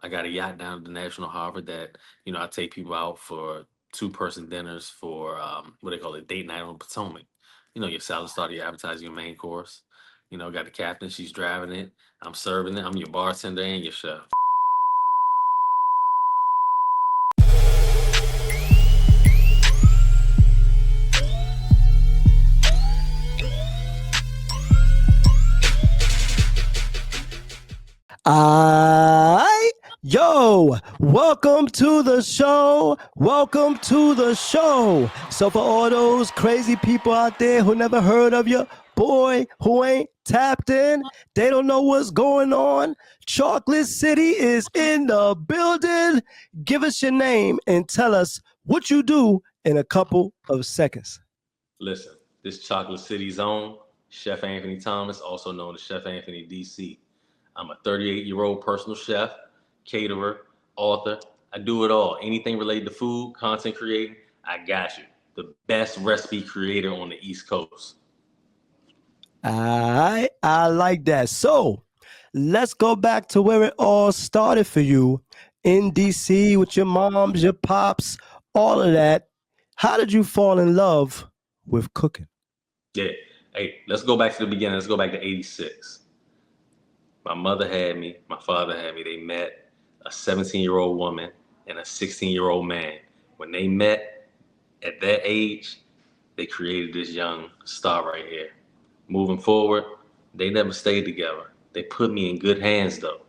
I got a yacht down at the National Harbor that, I take people out for two-person dinners for what they call it, date night on Potomac. Your salad starter, your appetizer, your main course. Got the captain, she's driving it. I'm serving it. I'm your bartender and your chef. I Yo, welcome to the show. Welcome to the show. So for all those crazy people out there who never heard of your boy who ain't tapped in, they don't know what's going on. Chocolate City is in the building. Give us your name and tell us what you do in a couple of seconds. Listen, this Chocolate City's own Chef Anthony Thomas, also known as Chef Anthony DC. I'm a 38-year-old personal chef, caterer, author. I do it all. Anything related to food, content creating, I got you. The best recipe creator on the East Coast. I like that. So let's go back to where it all started for you in DC with your moms, your pops, all of that. How did you fall in love with cooking? Yeah. Hey, let's go back to the beginning. Let's go back to 86. My mother had me, my father had me. They met, a 17-year-old woman and a 16-year-old man. When they met at that age, they created this young star right here. Moving forward, they never stayed together. They put me in good hands though,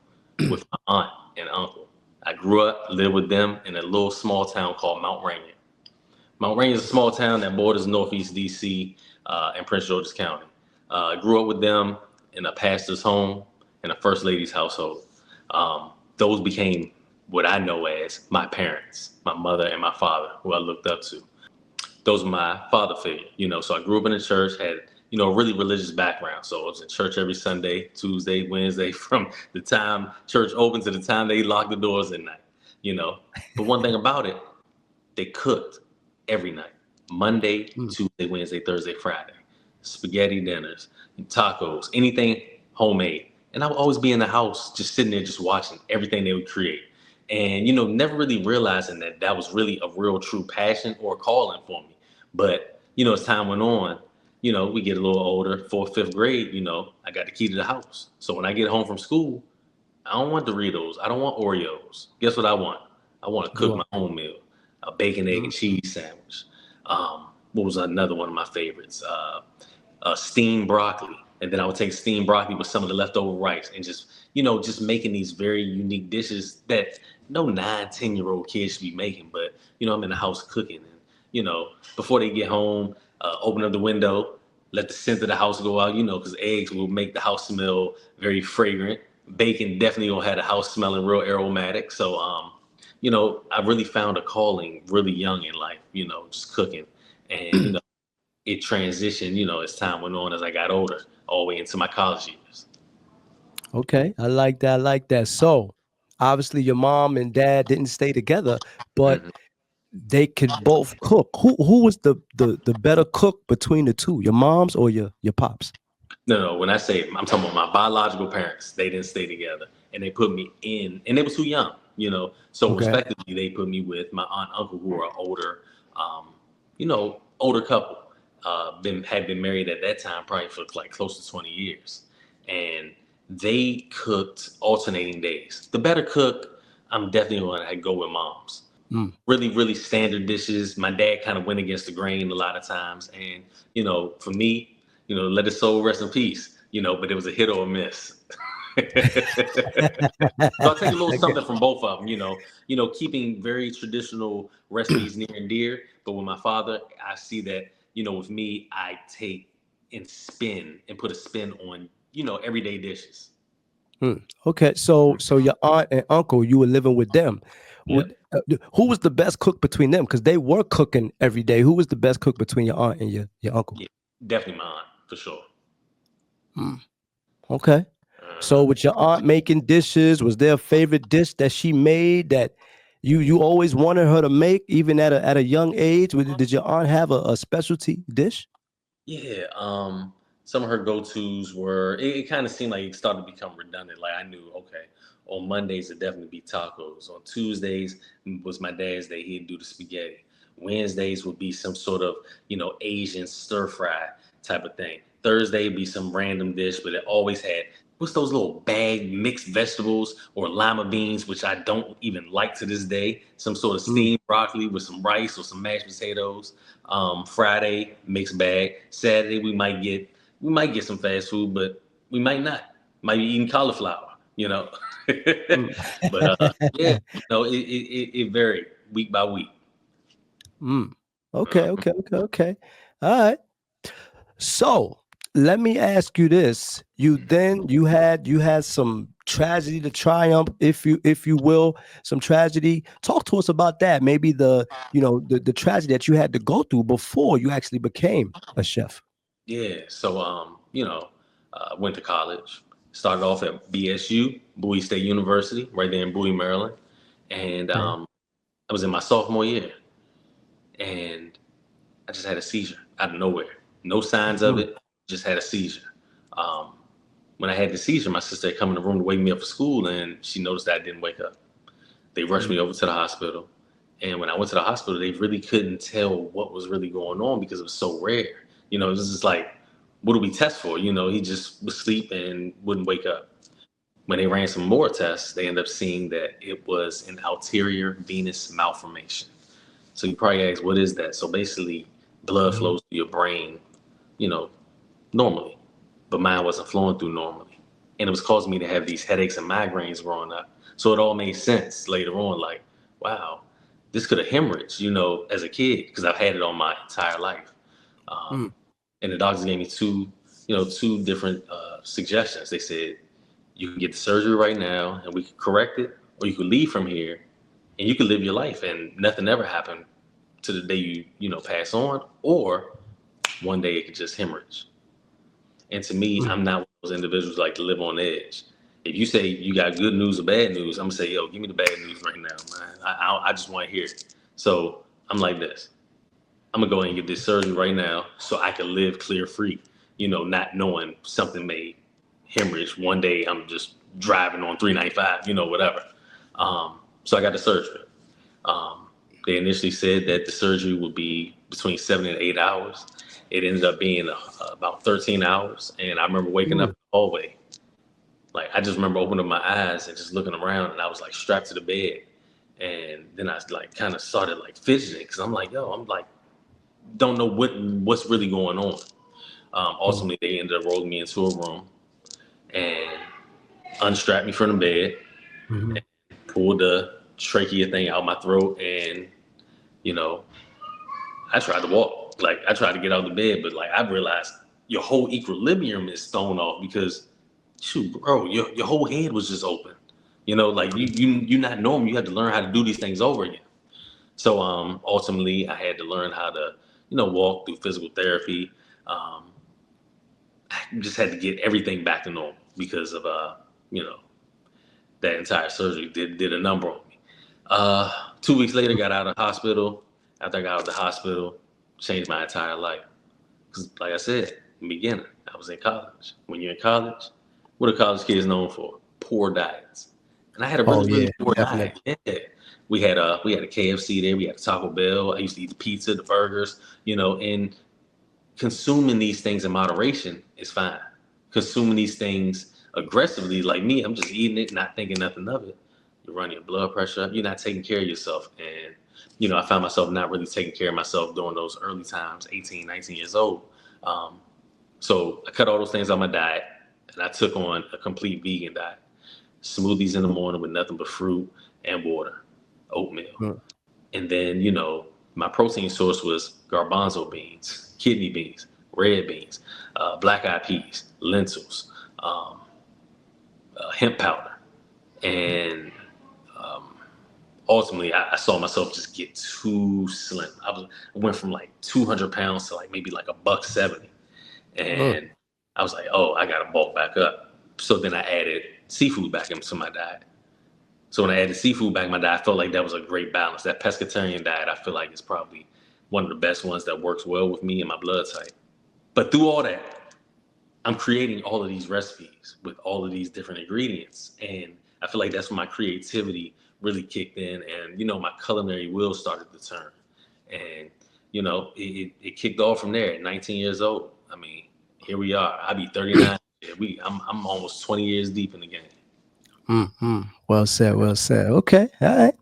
with my aunt and uncle. I grew up, lived with them in a little small town called Mount Rainier. Mount Rainier is a small town that borders Northeast DC and Prince George's County. I grew up with them in a pastor's home and a first lady's household. Those became what I know as my parents, my mother and my father, who I looked up to. Those were my father figure, so I grew up in the church, had, a really religious background. So I was in church every Sunday, Tuesday, Wednesday, from the time church opened to the time they locked the doors at night. But one thing about it, they cooked every night, Monday, Tuesday, Wednesday, Thursday, Friday, spaghetti dinners, tacos, anything homemade. And I would always be in the house, just sitting there, just watching everything they would create. And, never really realizing that that was really a real true passion or calling for me. But, as time went on, we get a little older, fourth, fifth grade, I got the key to the house. So when I get home from school, I don't want Doritos. I don't want Oreos. Guess what I want? I want to cook my own meal, a bacon, egg, and cheese sandwich. What was another one of my favorites? Steamed broccoli. And then I would take steamed broccoli with some of the leftover rice and just making these very unique dishes that no 9, 10-year-old kids should be making. But, I'm in the house cooking. And, before they get home, open up the window, let the scent of the house go out, because eggs will make the house smell very fragrant. Bacon definitely gonna have the house smelling real aromatic. So, I really found a calling really young in life, just cooking. And, it transitioned, as time went on, as I got older, all the way into my college years. Okay, I like that. I like that. So obviously your mom and dad didn't stay together, but they could both cook. Who was the better cook between the two, your moms or your pops? No, when I say I'm talking about my biological parents, they didn't stay together, and they put me in, and they were too young. So Okay. respectively, they put me with my aunt, and uncle, who are older, older couple. Had been married at that time probably for like close to 20 years, and they cooked alternating days. The better cook, I'm definitely going to go with moms. Really, really standard dishes. My dad kind of went against the grain a lot of times. And, for me, let his soul rest in peace, but it was a hit or a miss. So I'll take a little something from both of them, keeping very traditional recipes near and dear. But with my father, I see that, with me, I take and spin and put a spin on, everyday dishes. Okay, so your aunt and uncle, you were living with them. Yep. Who was the best cook between them? Because they were cooking every day. Who was the best cook between your aunt and your uncle? Yeah, definitely my aunt, for sure. Okay. So with your aunt making dishes, was there a favorite dish that she made that you always wanted her to make, even at a young age? Did your aunt have a specialty dish? Yeah, some of her go-tos were, it kind of seemed like it started to become redundant. Like I knew, okay, On Mondays, it'd definitely be tacos. On Tuesdays was my dad's day. He'd do the spaghetti. Wednesdays would be some sort of, Asian stir fry type of thing. Thursday would be some random dish, but it always had, what's those little bag mixed vegetables or lima beans, which I don't even like to this day. Some sort of Mm. steamed broccoli with some rice or some mashed potatoes. Friday, mixed bag. Saturday, we might get some fast food, but we might not. Might be eating cauliflower. Mm. But yeah, it varied week by week. Mm. Okay, Mhm. okay, okay, okay. All right. So let me ask you this. You had some tragedy to triumph, if you will, some tragedy. Talk to us about that. Maybe the tragedy that you had to go through before you actually became a chef. Yeah, so went to college. Started off at BSU, Bowie State University, right there in Bowie, Maryland, and Okay. I was in my sophomore year, and I just had a seizure out of nowhere. No signs of Mm. it, just had a seizure. Um, when I had the seizure, my sister had come in the room to wake me up for school, and she noticed that I didn't wake up. They rushed me Mm. over to the hospital, and when I went to the hospital, they really couldn't tell what was really going on because it was so rare. It was just like, what do we test for? He just was asleep and wouldn't wake up. When they ran some more tests, they ended up seeing that it was an arterio-venous malformation. So you probably ask, what is that? So basically, blood Mm. flows through your brain, you know, normally, but mine wasn't flowing through normally. And it was causing me to have these headaches and migraines growing up. So it all made sense later on, like, wow, this could have hemorrhaged, as a kid, because I've had it on my entire life. Mm. And the doctors gave me two different suggestions. They said, you can get the surgery right now and we can correct it, or you can leave from here and you can live your life and nothing ever happened to the day you pass on, or one day it could just hemorrhage. And to me, Mm. I'm not one of those individuals like to live on edge. If you say you got good news or bad news, I'm gonna say, yo, give me the bad news right now, man. I just want to hear it. So I'm like this. I'm gonna go ahead and get this surgery right now so I can live clear free. Not knowing something may hemorrhage. One day I'm just driving on 395, whatever. So I got the surgery. Um, they initially said that the surgery would be between 7 and 8 hours. It ended up being about 13 hours. And I remember waking up Mm. in the hallway. Like, I just remember opening my eyes and just looking around, and I was like strapped to the bed. And then I like kind of started like fidgeting because I'm like, yo, I'm like, don't know what's really going on. Mm. Ultimately, they ended up rolling me into a room and unstrapped me from the bed, Mhm. pulled the trachea thing out my throat, and you know, I tried to walk. Like, I tried to get out of the bed, but like, I realized your whole equilibrium is thrown off because, shoot, bro, your whole head was just open. Like you're not normal. You have to learn how to do these things over again. So ultimately, I had to learn how to walk through physical therapy. Um, I just had to get everything back to normal because of you know that entire surgery did a number on me. 2 weeks later, got out of the hospital. After I got out of the hospital, changed my entire life. Because, like I said in the beginning, I was in college. When you're in college, what are college kids known for? Poor diets. And I had a Oh really, really yeah, poor definitely. diet. Yeah. We had a KFC there. We had a Taco Bell. I used to eat the pizza, the burgers, and consuming these things in moderation is fine. Consuming these things aggressively, like me, I'm just eating it, not thinking nothing of it. You're running your blood pressure up. You're not taking care of yourself. And, I found myself not really taking care of myself during those early times, 18, 19 years old. Um, so I cut all those things on my diet and I took on a complete vegan diet. Smoothies in the morning with nothing but fruit and water, oatmeal. Mm. And then, my protein source was garbanzo beans, kidney beans, red beans, black eyed peas, lentils, um, hemp powder. And ultimately, I saw myself just get too slim. I went from like 200 pounds to like maybe like a buck 70. Mm. And I was like, oh, I got to bulk back up. So then I added seafood back into my diet. So when I added seafood back in my diet, I felt like that was a great balance. That pescatarian diet, I feel like is probably one of the best ones that works well with me and my blood type. But through all that, I'm creating all of these recipes with all of these different ingredients. And I feel like that's when my creativity really kicked in, and my culinary wheels started to turn, and it kicked off from there. At 19 years old, I mean, here we are. I'll be 39. Yeah, I'm almost 20 years deep in the game. Mm-hmm. Well said. Well said. Okay. All right.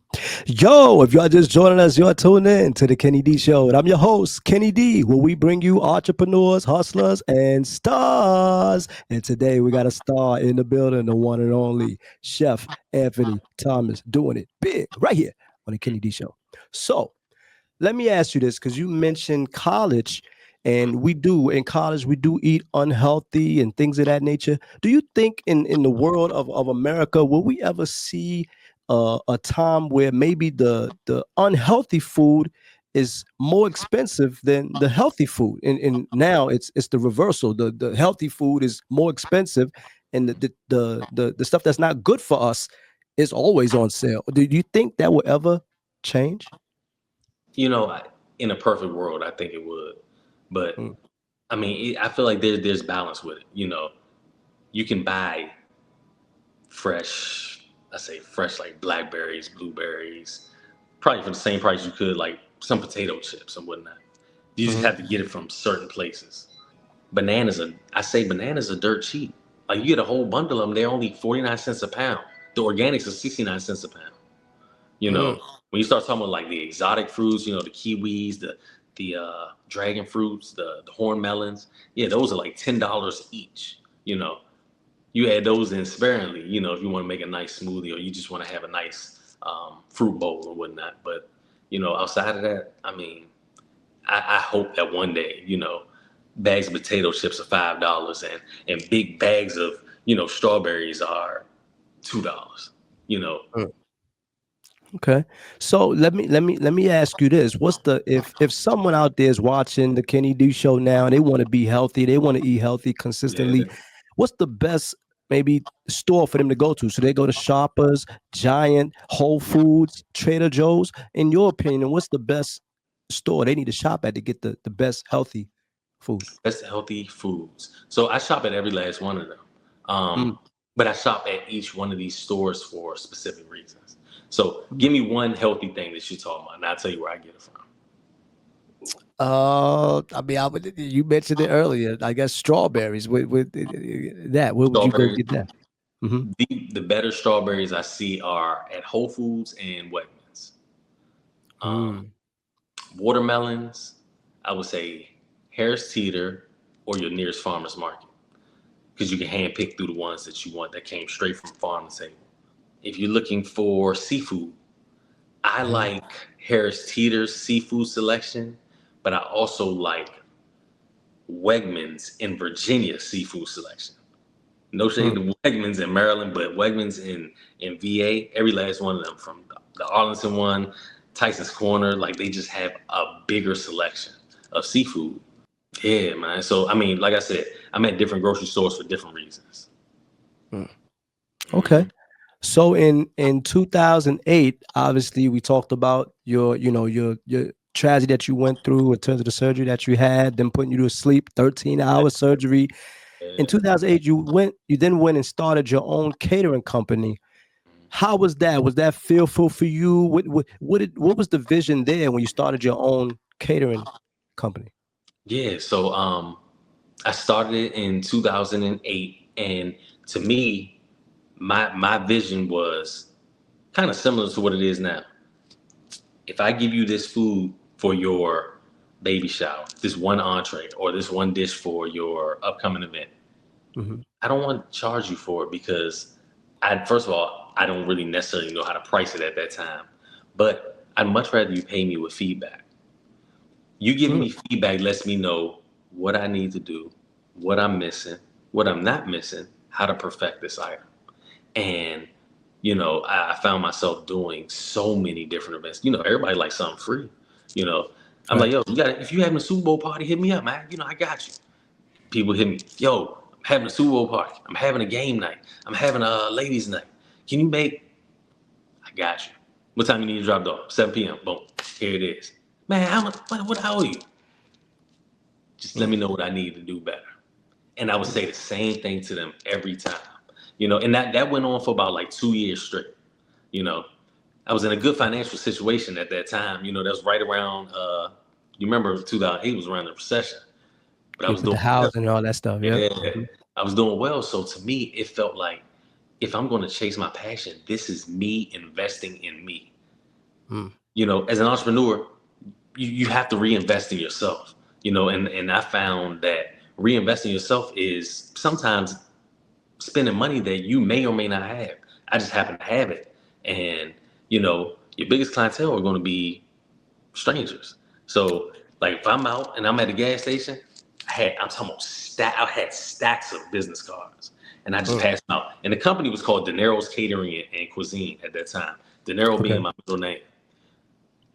Yo, if y'all just joining us, you're tuning in to the Kenny D Show. And I'm your host, Kenny D, where we bring you entrepreneurs, hustlers, and stars. And today we got a star in the building, the one and only Chef Anthony Thomas, doing it big right here on the Kenny D Show. So let me ask you this, because you mentioned college, and in college we do eat unhealthy and things of that nature. Do you think in the world of America will we ever see a time where maybe the unhealthy food is more expensive than the healthy food, and now it's the reversal? The healthy food is more expensive, and the stuff that's not good for us is always on sale. Do you think that will ever change? In a perfect world, I think it would, but Mm. I mean, I feel like there's balance with it. You can buy fresh, I say fresh, like blackberries, blueberries, probably for the same price you could like some potato chips and whatnot. You just Mhm. have to get it from certain places. I say bananas are dirt cheap. Like you get a whole bundle of them, they're only 49 cents a pound. The organics are 69 cents a pound. You Mm. know, when you start talking about like the exotic fruits, the kiwis, the dragon fruits, the horn melons, yeah, those are like $10 each. You add those in sparingly, if you want to make a nice smoothie or you just want to have a nice fruit bowl or whatnot. But outside of that, I mean, I hope that one day, bags of potato chips are $5 and big bags of strawberries are $2. You know, Mm. Okay. So let me ask you this. What's the if someone out there is watching the Kenny D show now and they want to be healthy, they want to eat healthy consistently, yeah. what's the best maybe store for them to go to? So they go to Shoppers, Giant, Whole Foods, Trader Joe's. In your opinion, what's the best store they need to shop at to get the best healthy food? Best healthy foods. So I shop at every last one of them. Mm. But I shop at each one of these stores for specific reasons. So give me one healthy thing that you're talking about, and I'll tell you where I get it from. I mean, you mentioned it earlier. I guess strawberries. With that, where would you go Strawberries. get that? Hmm. The better strawberries I see are at Whole Foods and Wegmans. Um, Mm. Watermelons, I would say Harris Teeter or your nearest farmer's market because you can hand pick through the ones that you want that came straight from farm to table. If you're looking for seafood, I Mhm. like Harris Teeter's seafood selection, but I also like Wegmans in Virginia seafood selection. No shade Mm. to Wegmans in Maryland, but Wegmans in VA, every last one of them, from the Arlington one, Tyson's Corner, like they just have a bigger selection of seafood. Yeah, man. So I mean, like I said, I'm at different grocery stores for different reasons. Mm. Okay. Hmm. So in 2008, obviously we talked about your tragedy that you went through in terms of the surgery that you had, them putting you to sleep, 13-hour surgery. In Yeah. 2008, you then went and started your own catering company. How was that? Was that fearful for you? What was the vision there when you started your own catering company? Yeah. So I started it in 2008, and to me, my vision was kind of similar to what it is now. If I give you this food for your baby shower, this one entree, or this one dish for your upcoming event, Mhm. I don't want to charge you for it because first of all, I don't really necessarily know how to price it at that time. But I'd much rather you pay me with feedback. You giving Mm. me feedback lets me know what I need to do, what I'm missing, what I'm not missing, how to perfect this item. And I found myself doing so many different events. Everybody likes something free. You know, I'm like, Right. yo, you got if you having a Super Bowl party, hit me up, man. I got you. People hit me, yo, I'm having a Super Bowl party. I'm having a game night. I'm having a ladies' night. Can you make? I got you. What time you need to drop it off? 7 p.m. Boom. Here it is. Man, how much? What I owe you? Just let Mm. me know what I need to do better. And I would say the same thing to them every time. You know, and that went on for about like 2 years straight. You know, I was in a good financial situation at that time. You know, that was right around. You remember 2008 was around the recession, but I Yeah, was with the doing house well. and all that stuff. Yep. Yeah, I was doing well. So to me, it felt like if I'm going to chase my passion, this is me investing in me. Mm. You know, as an entrepreneur, you have to reinvest in yourself. You know, and I found that reinvesting yourself is sometimes spending money that you may or may not have. I just happen to have it. And, you know, your biggest clientele are going to be strangers. So, like, if I'm out and I'm at a gas station, I'm talking about I had stacks of business cards and I just Mm. passed them out. And the company was called De Niro's Catering and Cuisine at that time. De Niro Okay. being my middle name.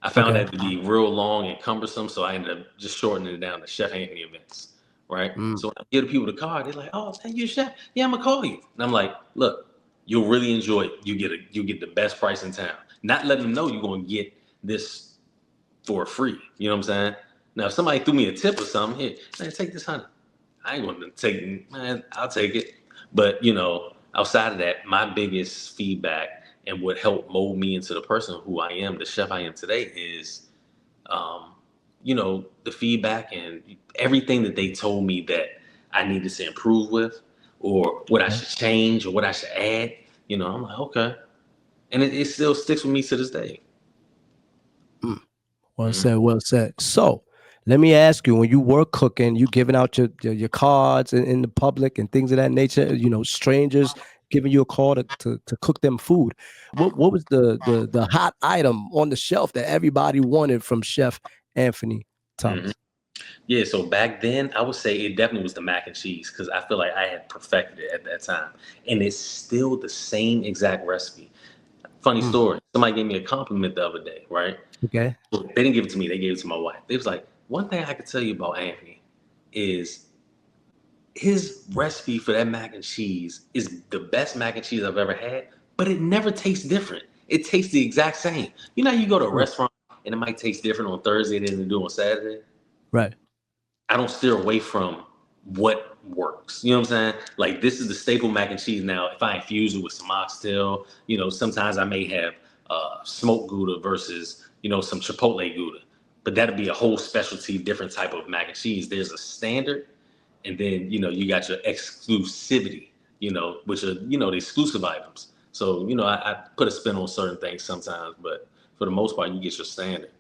I found Okay. that to be real long and cumbersome, so I ended up just shortening it down to Chef Anthony Events, right? Mm. So when I give the people the card, they're like, "Oh, thank you, chef. Yeah, I'm gonna call you." And I'm like, "Look, you'll really enjoy it. You get the best price in town." Not letting them know you're gonna get this for free. You know what I'm saying? Now, if somebody threw me a tip or something, here, man, take this, honey. I ain't gonna take, man, I'll take it. But you know, outside of that, my biggest feedback and what helped mold me into the person who I am, the chef I am today, is um, you know, the feedback and everything that they told me that I needed to improve with, or what I Okay. should change, or what I should add. You know, I'm like, okay, and it still sticks with me to this day. Mm. Well Mhm. said. Well said. So let me ask you: when you were cooking, you giving out your cards in the public and things of that nature. You know, strangers giving you a call to cook them food. What was the hot item on the shelf that everybody wanted from Chef Anthony Mhm. Thomas? Yeah, so back then, I would say it definitely was the mac and cheese because I feel like I had perfected it at that time, and it's still the same exact recipe. Funny Mm. story. Somebody gave me a compliment the other day, right? Okay. Well, they didn't give it to me. They gave it to my wife. They was like, one thing I could tell you about Anthony is his recipe for that mac and cheese is the best mac and cheese I've ever had, but it never tastes different. It tastes the exact same. You know how you go to a Mm. restaurant and it might taste different on Thursday than it do on Saturday? Right. I don't steer away from what works. You know what I'm saying? Like this is the staple mac and cheese now. If I infuse it with some oxtail, you know, sometimes I may have smoked Gouda versus, you know, some Chipotle Gouda. But that'd be a whole specialty, different type of mac and cheese. There's a standard, and then you know you got your exclusivity, you know, which are you know the exclusive items. So you know I put a spin on certain things sometimes, but for the most part you get your standard.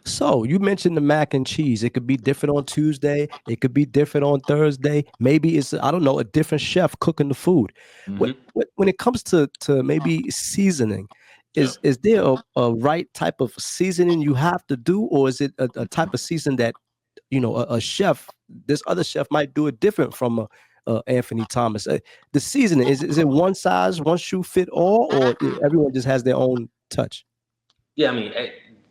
So you mentioned the mac and cheese. It could be different on Tuesday. It could be different on Thursday. Maybe it's, I don't know, a different chef cooking the food. Hmm. When it comes to maybe seasoning, Yeah. is there a right type of seasoning you have to do, or is it a type of season that a chef, this other chef might do it different from Anthony Thomas? The seasoning, is it one size, one shoe fit all, or everyone just has their own touch? Yeah, I mean,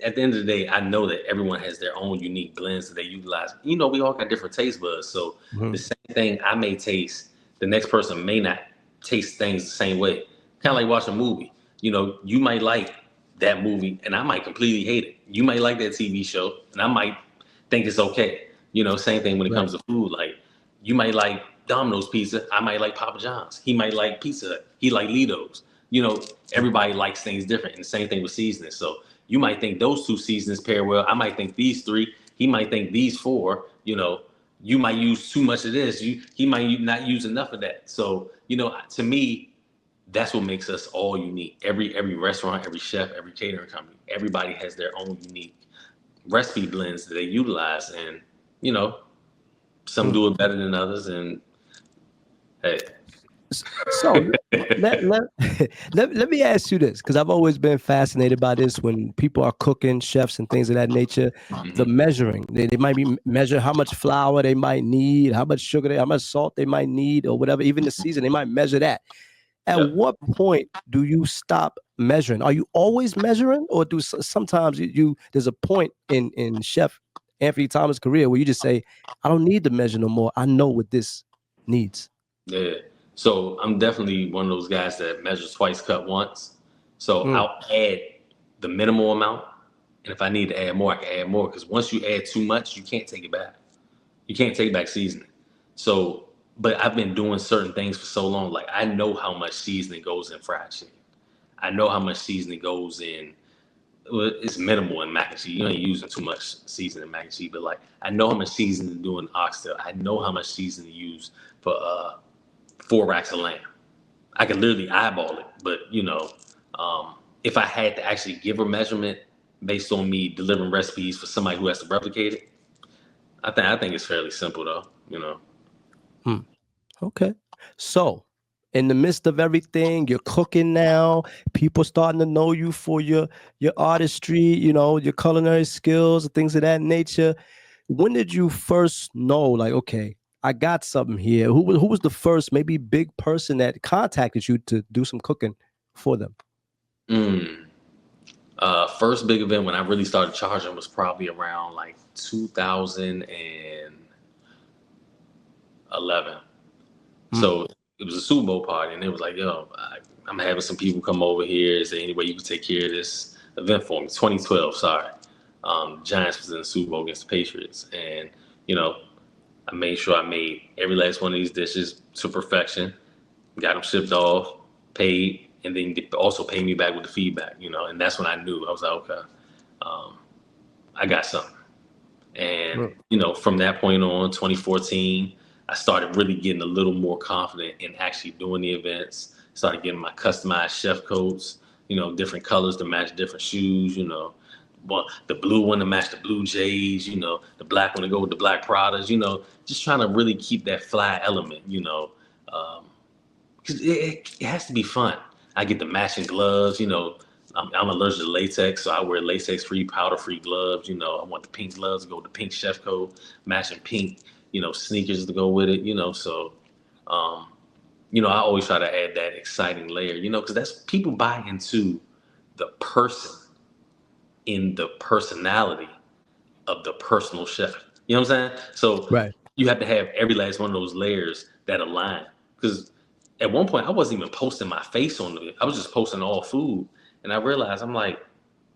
at the end of the day, I know that everyone has their own unique blends that they utilize. You know, we all got different taste buds. So the Mhm. same thing I may taste, the next person may not taste things the same way. Kind of like watching a movie. You know, you might like that movie and I might completely hate it. You might like that TV show and I might think it's okay. You know, same thing when it Right. comes to food. Like you might like Domino's pizza. I might like Papa John's. He might like Pizza Hut. He like Lido's. You know, everybody likes things different. And the same thing with seasoning. So you might think those two seasons pair well. I might think these three. He might think these four. You know, you might use too much of this. He might not use enough of that. So you know, to me, that's what makes us all unique. Every restaurant, every chef, every catering company, everybody has their own unique recipe blends that they utilize, and you know, some Mm. do it better than others. And hey, So let me ask you this, because I've always been fascinated by this when people are cooking, chefs and things of that nature. The mhm, measuring, they might be measure how much flour they might need, how much sugar, how much salt they might need, or whatever. Even the season, they might measure that. At yep. what point do you stop measuring? Are you always measuring, or do sometimes there's a point in Chef Anthony Thomas' career where you just say, I don't need to measure no more. I know what this needs. Yeah. So I'm definitely one of those guys that measures twice, cut once. So Mm. I'll add the minimal amount, and if I need to add more, I can add more. Because once you add too much, you can't take it back. You can't take back seasoning. So but I've been doing certain things for so long. Like I know how much seasoning goes in fried chicken. I know how much seasoning goes in. Well, it's minimal in mac and cheese. You ain't using too much seasoning in mac and cheese, but like I know how much seasoning to do in oxtail. I know how much seasoning to use for 4 racks of lamb. I could literally eyeball it, but if I had to actually give a measurement based on me delivering recipes for somebody who has to replicate it, I think it's fairly simple though. Hmm. Okay. So, in the midst of everything, you're cooking now. People starting to know you for your artistry, your culinary skills, things of that nature. When did you first know, like, okay, I got something here? Who was the first, maybe big person that contacted you to do some cooking for them? Mm. First big event when I really started charging was probably around like 2011. Hmm. So it was a Super Bowl party, and it was like, yo, I'm having some people come over here. Is there any way you can take care of this event for me? 2012, sorry. Giants was in the Super Bowl against the Patriots, and you know, I made sure I made every last one of these dishes to perfection, got them shipped off, paid, and then also paid me back with the feedback. And that's when I knew I was like, okay, um, I got something. And, Hmm. from that point on, 2014, I started really getting a little more confident in actually doing the events. Started getting my customized chef coats, different colors to match different shoes, the blue one to match the blue Jays, the black one to go with the black Pradas, just trying to really keep that fly element, um, 'cause it has to be fun. I get the matching gloves, I'm allergic to latex, so I wear latex-free, powder-free gloves. I want the pink gloves to go with the pink chef coat, matching pink, sneakers to go with it. So, um, I always try to add that exciting layer, because that's people buy into the person in the personality of the personal chef. You know what I'm saying? So Right. you have to have every last one of those layers that align. Because at one point I wasn't even posting my face on it. I was just posting all food. And I realized I'm like,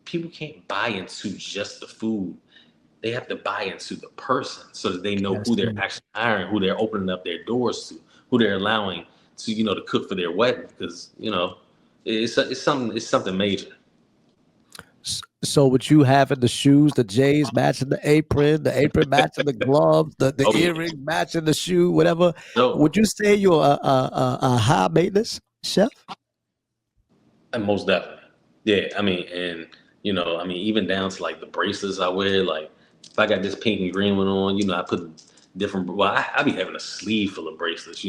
people can't buy into just the food. They have to buy into the person so that they know That's who they're true. actually hiring, who they're opening up their doors to, who they're allowing to, to cook for their wedding. Because, it's something major. So what you having the shoes, the J's matching the apron matching the gloves, the Oh yeah. earring matching the shoe, whatever. So Would you say you're a high maintenance chef? and most definitely. Yeah, I mean, and even down to like the bracelets I wear, like if I got this pink and green one on, I put different. Well, I be having a sleeve full of bracelets.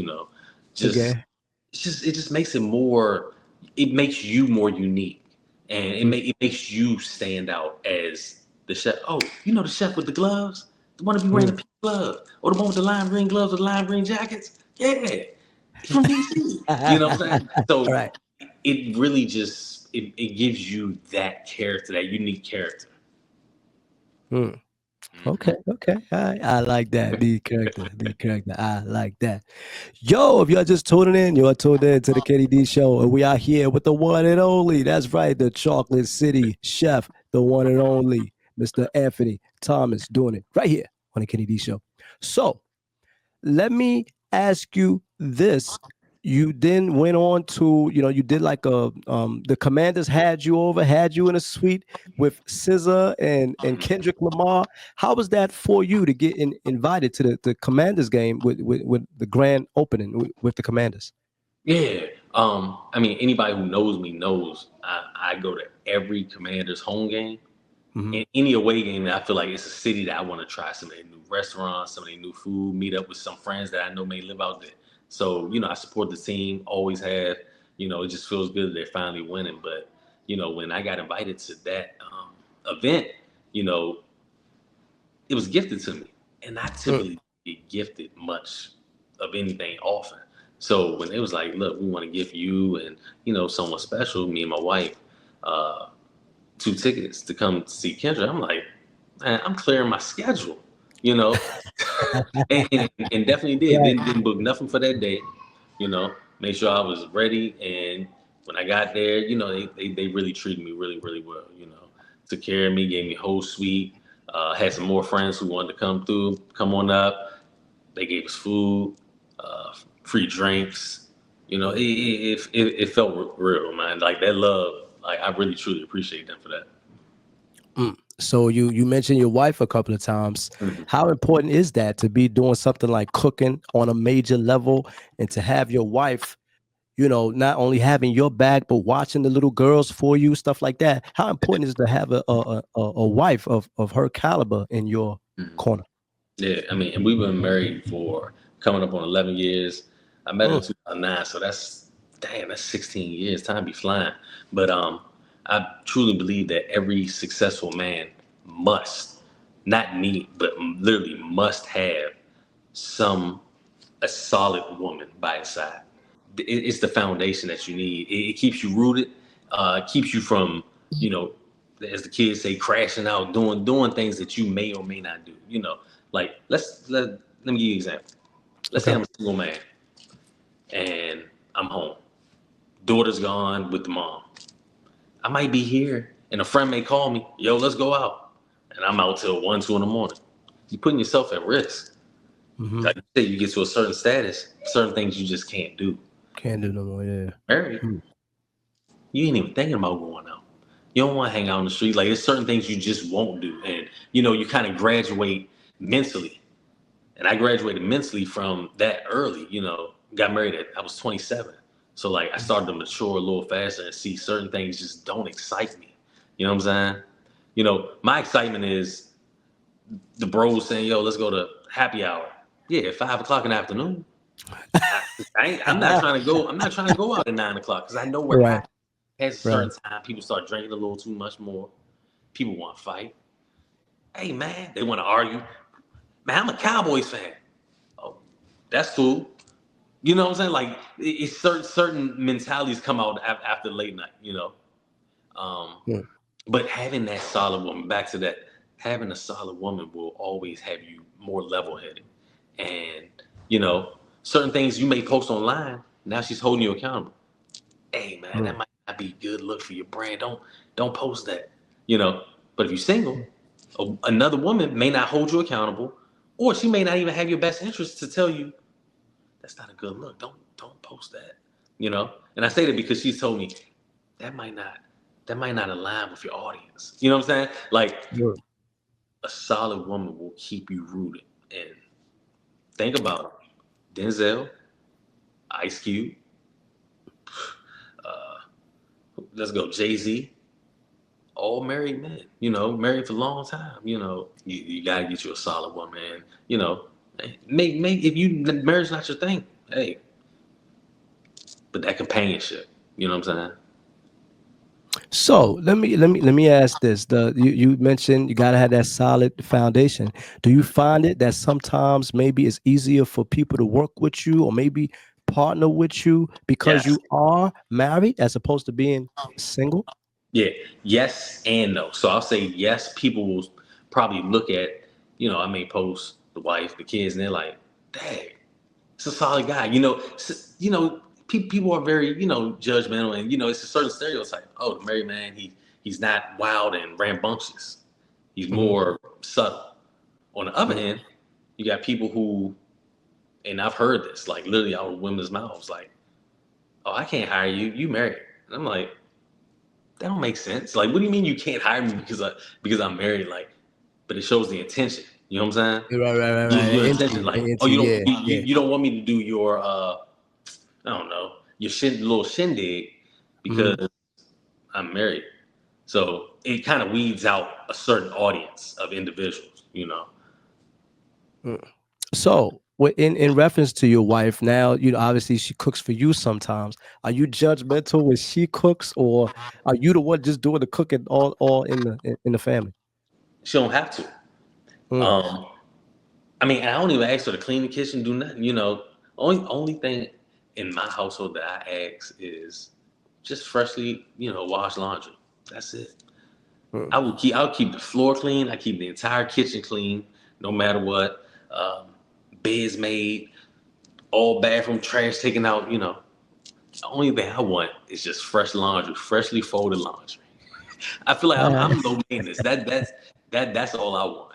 Just Okay. it just makes it more. It makes you more unique, and Mm, it makes you stand out as the chef. Oh, the chef with the gloves, the one to be wearing the mm. pink glove, or the one with the lime green gloves with the lime green jackets. Yeah, he's from DC. You know what I'm saying? So Right. it really just it gives you that character, that unique character. Mm. Hmm. Okay. Okay. I like that. The character. The character. I like that. Yo, if you're just tuning in, you're tuned in to the Kenny D Show, and we are here with the one and only. That's right, the Chocolate City chef, the one and only Mr. Anthony Thomas, doing it right here on the Kenny D Show. So, let me ask you this. You then went on to, you did like the Commanders had you in a suite with SZA and Kendrick Lamar. How was that for you to get invited to the Commanders game with the grand opening with the Commanders? Yeah. I mean, anybody who knows me knows I go to every Commander's home game. Hmm. In any away game that I feel like it's a city that I want to try some of their new restaurants, some of their new food, meet up with some friends that I know may live out there. So, I support the team, always have. It just feels good that they're finally winning. But, when I got invited to that event, you know, it was gifted to me. And I Mm. typically get gifted much of anything often. So when it was like, look, we want to gift you and, someone special, me and my wife, uh, 2 tickets to come see Kendra. I'm like, man, I'm clearing my schedule, you know, and definitely did. Right. Didn't book nothing for that day, Made sure I was ready. And when I got there, they really treated me really, really well, took care of me, gave me a whole suite. Had some more friends who wanted to come on up. They gave us food, free drinks. You know, it felt real, man. Like that love, like I really truly appreciate them for that. So you mentioned your wife a couple of times. Mhm. How important is that to be doing something like cooking on a major level and to have your wife, not only having your back but watching the little girls for you, stuff like that? How important is to have a wife of her caliber in your Mhm. corner? Yeah, I mean, and we've been married for coming up on 11 years. I met her in Mm, 2009, so that's 16 years. Time be flying. But I truly believe that every successful man must, not need, but literally must have some a solid woman by his side. It's the foundation that you need. It keeps you rooted. Keeps you from, you know, as the kids say, crashing out, doing things that you may or may not do. You know, like let me give you an example. Let's say okay. I'm a single man and I'm home. Daughter's gone with the mom. I might be here, and a friend may call me. Yo, let's go out, and I'm out till 1, 2 in the morning. You're putting yourself at risk. Hmm. Like you say, you get to a certain status, certain things you just can't do. Can't do no more. Yeah. Married, Mm, you ain't even thinking about going out. You don't want to hang out on the street. Like there's certain things you just won't do, and you kind of graduate mentally. And I graduated mentally from that early. Got married at I was 27, so like I started to mature a little faster and see certain things just don't excite me. You know what I'm saying? My excitement is the bros saying, "Yo, let's go to happy hour." Yeah, at 5 o'clock in the afternoon. I'm not trying to go. I'm not trying to go out at 9 o'clock because I know we're right. at. At a Right. certain time, people start drinking a little too much more. People want to fight. Hey, man, they want to argue. Man, I'm a Cowboys fan. Oh, that's cool. You know what I'm saying? Like, it's certain mentalities come out after late night. Um, Mm, but having that solid woman, back to that, having a solid woman will always have you more level headed. And certain things you may post online. Now she's holding you accountable. Hey man, mm, that might not be a good look for your brand. Don't post that. You know. But if you're single, another woman may not hold you accountable, or she may not even have your best interest to tell you that's not a good look. Don't post that. And I say that because she's told me that might not that might not align with your audience. You know what I'm saying? Like mm. a solid woman will keep you rooted. And think about it. Denzel, Ice Cube, uh, let's go, Jay-Z, all married men, married for a long time. You gotta get you a solid woman. And, maybe if marriage not your thing, hey, but that companionship, you know what I'm saying? So let me ask this. You mentioned you gotta have that solid foundation. Do you find it that sometimes maybe it's easier for people to work with you or maybe partner with you because Yes. you are married as opposed to being single? Yeah. Yes and no. So I'll say yes. People will probably look at, I may post the wife, the kids, and they're like, "Dang, it's a solid guy." People are very, judgmental, and it's a certain stereotype. Oh, the married man, he's not wild and rambunctious. He's Mhm. more subtle. On the other Mm. end, you got people who, and I've heard this, like literally out of women's mouths, like, "Oh, I can't hire you. You married." And I'm like, that don't make sense. Like, what do you mean you can't hire me because I'm married? Like, but it shows the intention. You know what I'm saying? Right, right, right, right. Your intention, Into, like, oh, into, you don't yeah, yeah. you don't want me to do your I don't know, your little shindig Mhm. because I'm married. So it kind of weeds out a certain audience of individuals. Mm. So, in reference to your wife, now obviously she cooks for you sometimes. Are you judgmental when she cooks, or are you the one just doing the cooking all in the family? She don't have to. Mm, Um, I mean, I don't even ask her to clean the kitchen, do nothing. Only thing in my household that I ask is just freshly, wash laundry. That's it. mm. I'll keep the floor clean. I keep the entire kitchen clean, no matter what. Beds made, all bathroom trash taken out. The only thing I want is just fresh laundry, freshly folded laundry. I feel like I'm Uh, low maintenance. That's all I want.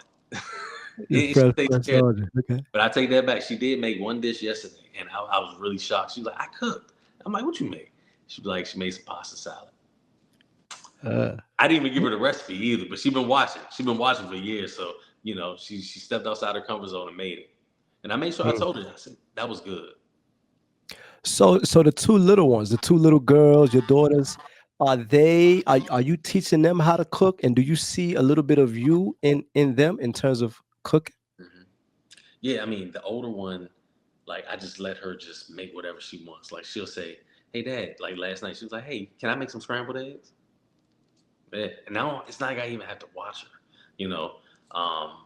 And she Fresh, takes fresh care of laundry. Okay. But I take that back. She did make one dish yesterday, and I was really shocked. She was like, "I cooked." I'm like, "What you make?" She was like, "She made some pasta salad." Uh, I didn't even give her the recipe either, but she's been watching. She's been watching for years, so she stepped outside her comfort zone and made it. And I made sure I mm. told her. I said that was good. So the two little ones, the two little girls, your daughters, are you teaching them how to cook? And do you see a little bit of you in them in terms of cooking? Mhm. Yeah, I mean the older one, like I just let her just make whatever she wants. Like she'll say, "Hey, Dad," like last night she was like, "Hey, can I make some scrambled eggs?" Yeah. And now it's not like I even have to watch her. You know, um,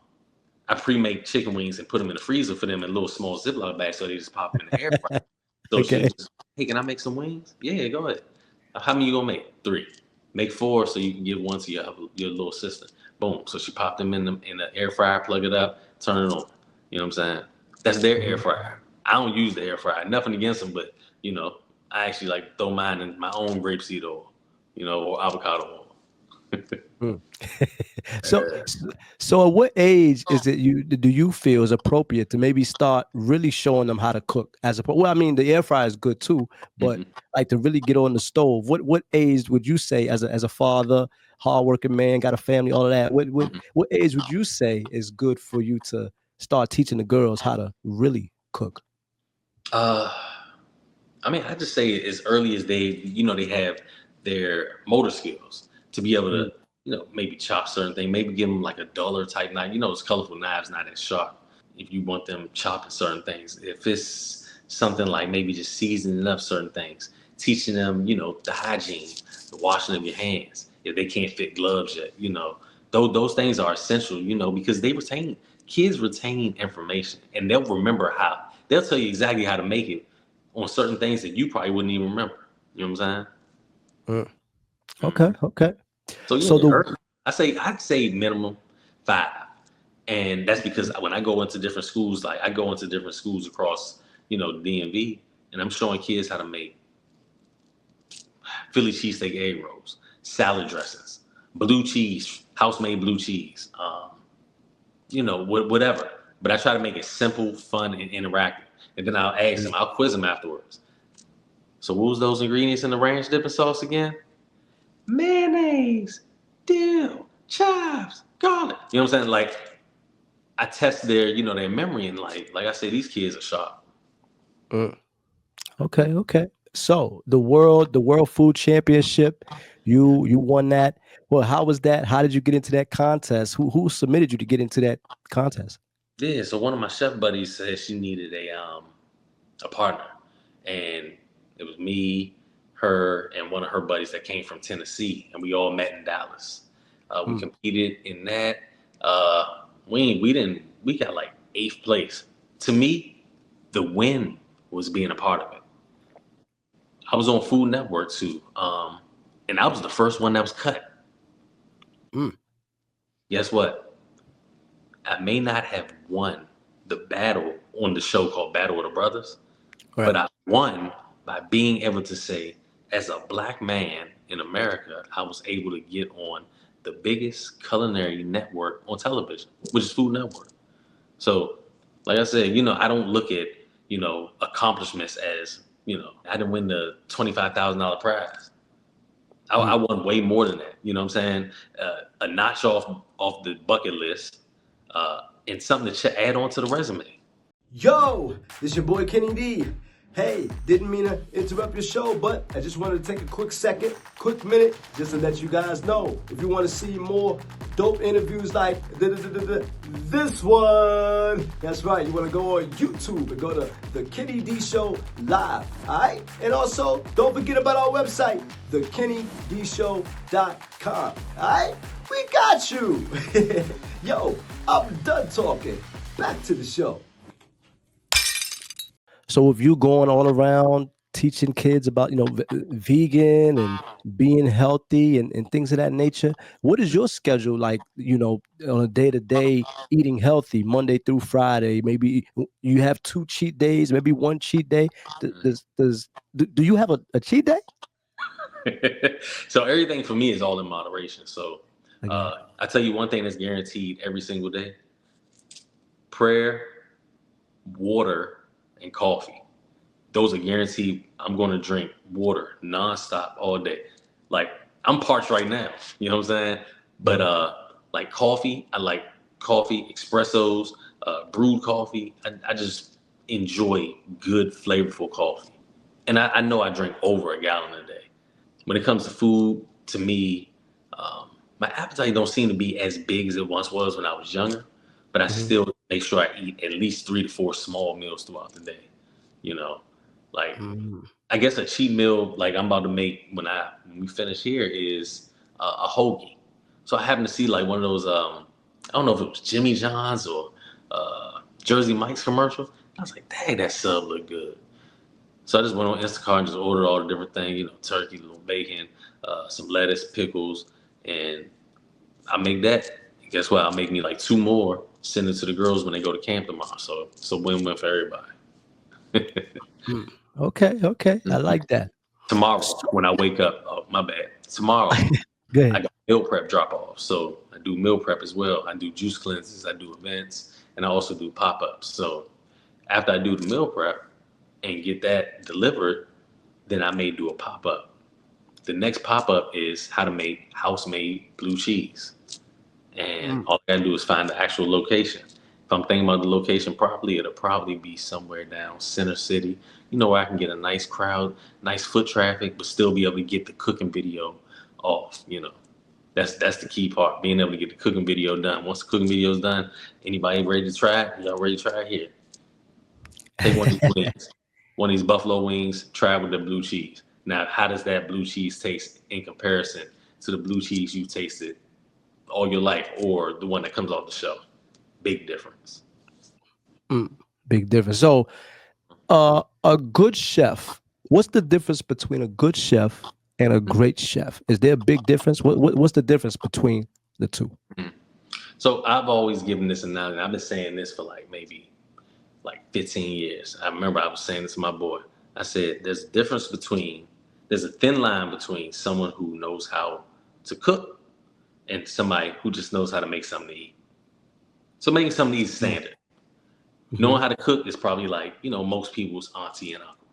I pre-make chicken wings and put them in the freezer for them in little small Ziploc bags, so they just pop them in the air fryer. So she Okay. just, hey, can I make some wings? Yeah, go ahead. How many you gonna make? 3. Make 4 so you can give one to your little sister. Boom. So she popped them in the air fryer, plug it up, turn it on. You know what I'm saying? That's their air Mhm. fryer. I don't use the air fryer. Nothing against them, but I actually like throw mine in my own grapeseed oil, or avocado oil. Mm. So, so at what age is it do you feel is appropriate to maybe start really showing them how to cook? Well, I mean, the air fryer is good too, but Mhm. like to really get on the stove. What age would you say as a father, hardworking man, got a family, all of that? Mhm. What age would you say is good for you to start teaching the girls how to really cook? Uh, I mean, I just say as early as they have their motor skills to be able Mm, to, maybe chop certain things, maybe give them like a duller type knife. Those colorful knives not as sharp. If you want them chopping certain things, if it's something like maybe just seasoning up certain things, teaching them, the hygiene, the washing of your hands. If they can't fit gloves yet, those things are essential, because kids retain information and they'll remember how. They'll tell you exactly how to make it on certain things that you probably wouldn't even remember. You know what I'm mm. saying? Okay, okay. So So yeah, the I'd say minimum 5, and that's because when I go into different schools, like I go into different schools across DMV, and I'm showing kids how to make Philly cheesesteak egg rolls, salad dressings, blue cheese, house made blue cheese, whatever. But I try to make it simple, fun, and interactive, and then I'll quiz them afterwards. So what was those ingredients in the ranch dipping sauce again? Mayonnaise, dill, chives, garlic. You know what I'm saying? Like I test their memory, and like I say, these kids are sharp. Mm. Okay, okay. So the world food championship, you won that. Well, how was that? How did you get into that contest? Who submitted you to get into that contest? Yeah. So one of my chef buddies said she needed a partner, and it was me, her, and one of her buddies that came from Tennessee, and we all met in Dallas. We Mm, competed in that. We got like 8th place. To me, the win was being a part of it. I was on Food Network too, and I was the first one that was cut. mm, Guess what? I may not have won the battle on the show called Battle of the Brothers, but right. I won by being able to say, as a black man in America, I was able to get on the biggest culinary network on television, which is Food Network. So, like I said, I don't look at, accomplishments as, I didn't win the $25,000 prize. I Mm. won way more than that. You know what I'm saying? A notch off the bucket list, and something to add on to the resume. Yo, this your boy Kenny D. Hey, didn't mean to interrupt your show, but I just wanted to take a quick minute, just to let you guys know. If you want to see more dope interviews like this one, that's right, you want to go on YouTube and go to the Kenny D Show Live, alright? And also, don't forget about our website, thekennydshow.com, alright? We got you! Yo, I'm done talking. Back to the show. So if you going all around teaching kids about, vegan and being healthy and things of that nature, what is your schedule like, on a day to day eating healthy, Monday through Friday? Maybe you have 2 cheat days, maybe 1 cheat day. Do you have a cheat day? So everything for me is all in moderation. So I got it. I tell you one thing that's guaranteed every single day: prayer, water, and coffee. Those are guaranteed. I'm going to drink water nonstop all day. Like I'm parched right now. You know what I'm saying? But like coffee, I like coffee, espressos, brewed coffee. I just enjoy good, flavorful coffee. And I know I drink over a gallon a day. When it comes to food, to me, my appetite don't seem to be as big as it once was when I was younger. But I Mm-hmm. still make sure I eat at least 3 to 4 small meals throughout the day. You know, like Mm-hmm. I guess a cheat meal like I'm about to make when we finish here is a hoagie. So I happened to see like one of those I don't know if it was Jimmy John's or Jersey Mike's commercial. I was like, dang, that sub look good. So I just went on Instacart and just ordered all the different things, turkey, little bacon, some lettuce, pickles, and I make that. And guess what? I'll make me like 2 more, send it to the girls when they go to camp tomorrow. So it's a win-win for everybody. Mm. Okay. I like that. Tomorrow, So, when I wake up, oh, my bad. Tomorrow, go I ahead. got meal prep drop off. So I do meal prep as well. I do juice cleanses, I do events, and I also do pop ups. So after I do the meal prep and get that delivered, then I may do a pop up. The next pop up is how to make house made blue cheese. And Mm. all I gotta do is find the actual location. If I'm thinking about the location properly, it'll probably be somewhere down Center City, where I can get a nice crowd, nice foot traffic, but still be able to get the cooking video off. That's the key part, being able to get the cooking video done. Once the cooking video is done, anybody ready to try it? Y'all ready to try it? Here, take one of these wings, one of these buffalo wings, try it with the blue cheese. Now, how does that blue cheese taste in comparison to the blue cheese you tasted all your life or the one that comes off the shelf? Big difference. Mm. Big difference. So, a good chef. What's the difference between a good chef and a great chef? Is there a big difference? What's the difference between the two? Mhm. So I've always given this analogy. I've been saying this for like maybe like 15 years. I remember I was saying this to my boy. I said, there's a thin line between someone who knows how to cook and somebody who just knows how to make something to eat. So making something to eat is Mm. standard. Hmm. Knowing how to cook is probably like, most people's auntie and uncle,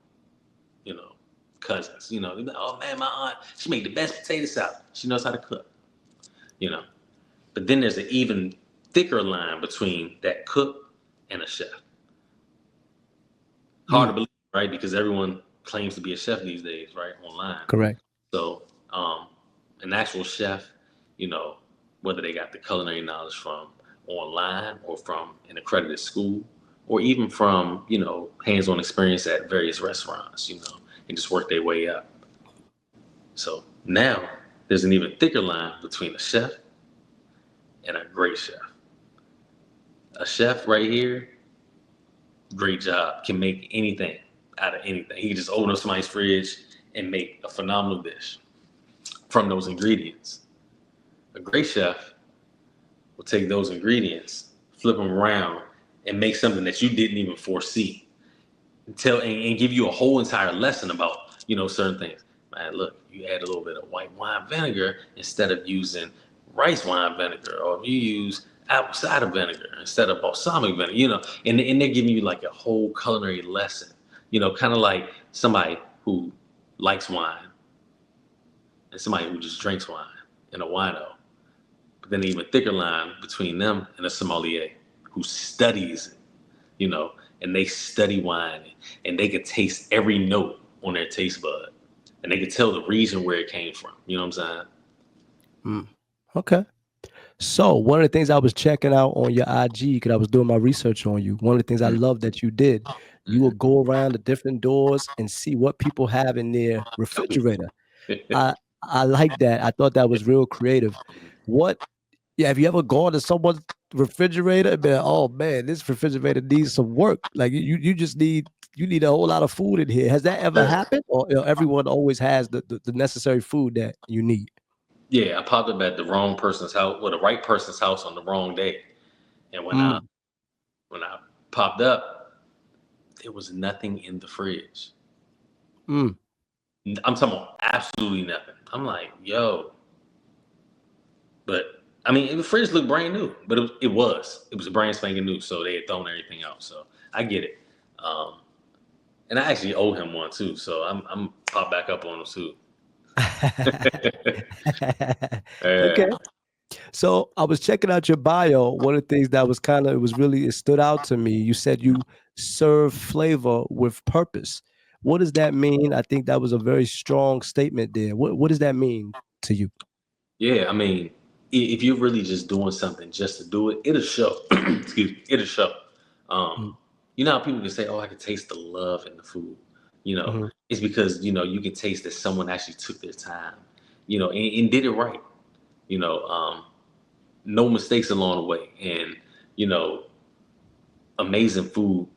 you know, cousins. They're like, oh man, my aunt, she made the best potato salad. She knows how to cook, you know. But then there's an even thicker line between that cook and a chef. Hard to Mm. believe, right? Because everyone claims to be a chef these days, right? Online. Correct. So, an actual chef, you know, whether they got the culinary knowledge from online or from an accredited school or even from, hands-on experience at various restaurants, and just work their way up. So now there's an even thicker line between a chef and a great chef. A chef right here, great job, can make anything out of anything. He can just open up somebody's fridge and make a phenomenal dish from those ingredients. A great chef will take those ingredients, flip them around, and make something that you didn't even foresee. And give you a whole entire lesson about certain things. Man, look, you add a little bit of white wine vinegar instead of using rice wine vinegar, or if you use apple cider vinegar instead of balsamic vinegar, and they're giving you like a whole culinary lesson, kind of like somebody who likes wine and somebody who just drinks wine and a wino. But then an even thicker line between them and a sommelier who studies it, you know, and they study wine and they could taste every note on their taste bud and they could tell the region where it came from. You know what I'm saying? Mm. Okay. So one of the things I was checking out on your IG because I was doing my research on you. One of the things I love that you did, you will Mm-hmm. go around the different doors and see what people have in their refrigerator. I I like that. I thought that was real creative. What? Yeah. Have you ever gone to someone's refrigerator and been, oh man, this refrigerator needs some work. Like you just need a whole lot of food in here. Has that ever happened, or everyone always has the necessary food that you need? Yeah, I popped up at the wrong person's house, well, the right person's house on the wrong day. And Mm. when I popped up, there was nothing in the fridge. Mm. I'm talking about absolutely nothing. I'm like, yo, but I mean, the fridge looked brand new, but it was brand spanking new, so they had thrown everything out. So I get it, um, and I actually owe him one too, so I'm pop back up on him too. Okay. Yeah, So I was checking out your bio. One of the things that was it stood out to me. You said you serve flavor with purpose. What does that mean? I think that was a very strong statement there. What does that mean to you? yeah. I mean, if you're really just doing something just to do it, it'll show. Excuse me, it'll show. Um, Mm, you know how people can say, "Oh, I can taste the love in the food." mhm, It's because you can taste that someone actually took their time, and did it right. You know, um, no mistakes along the way, and you know, amazing food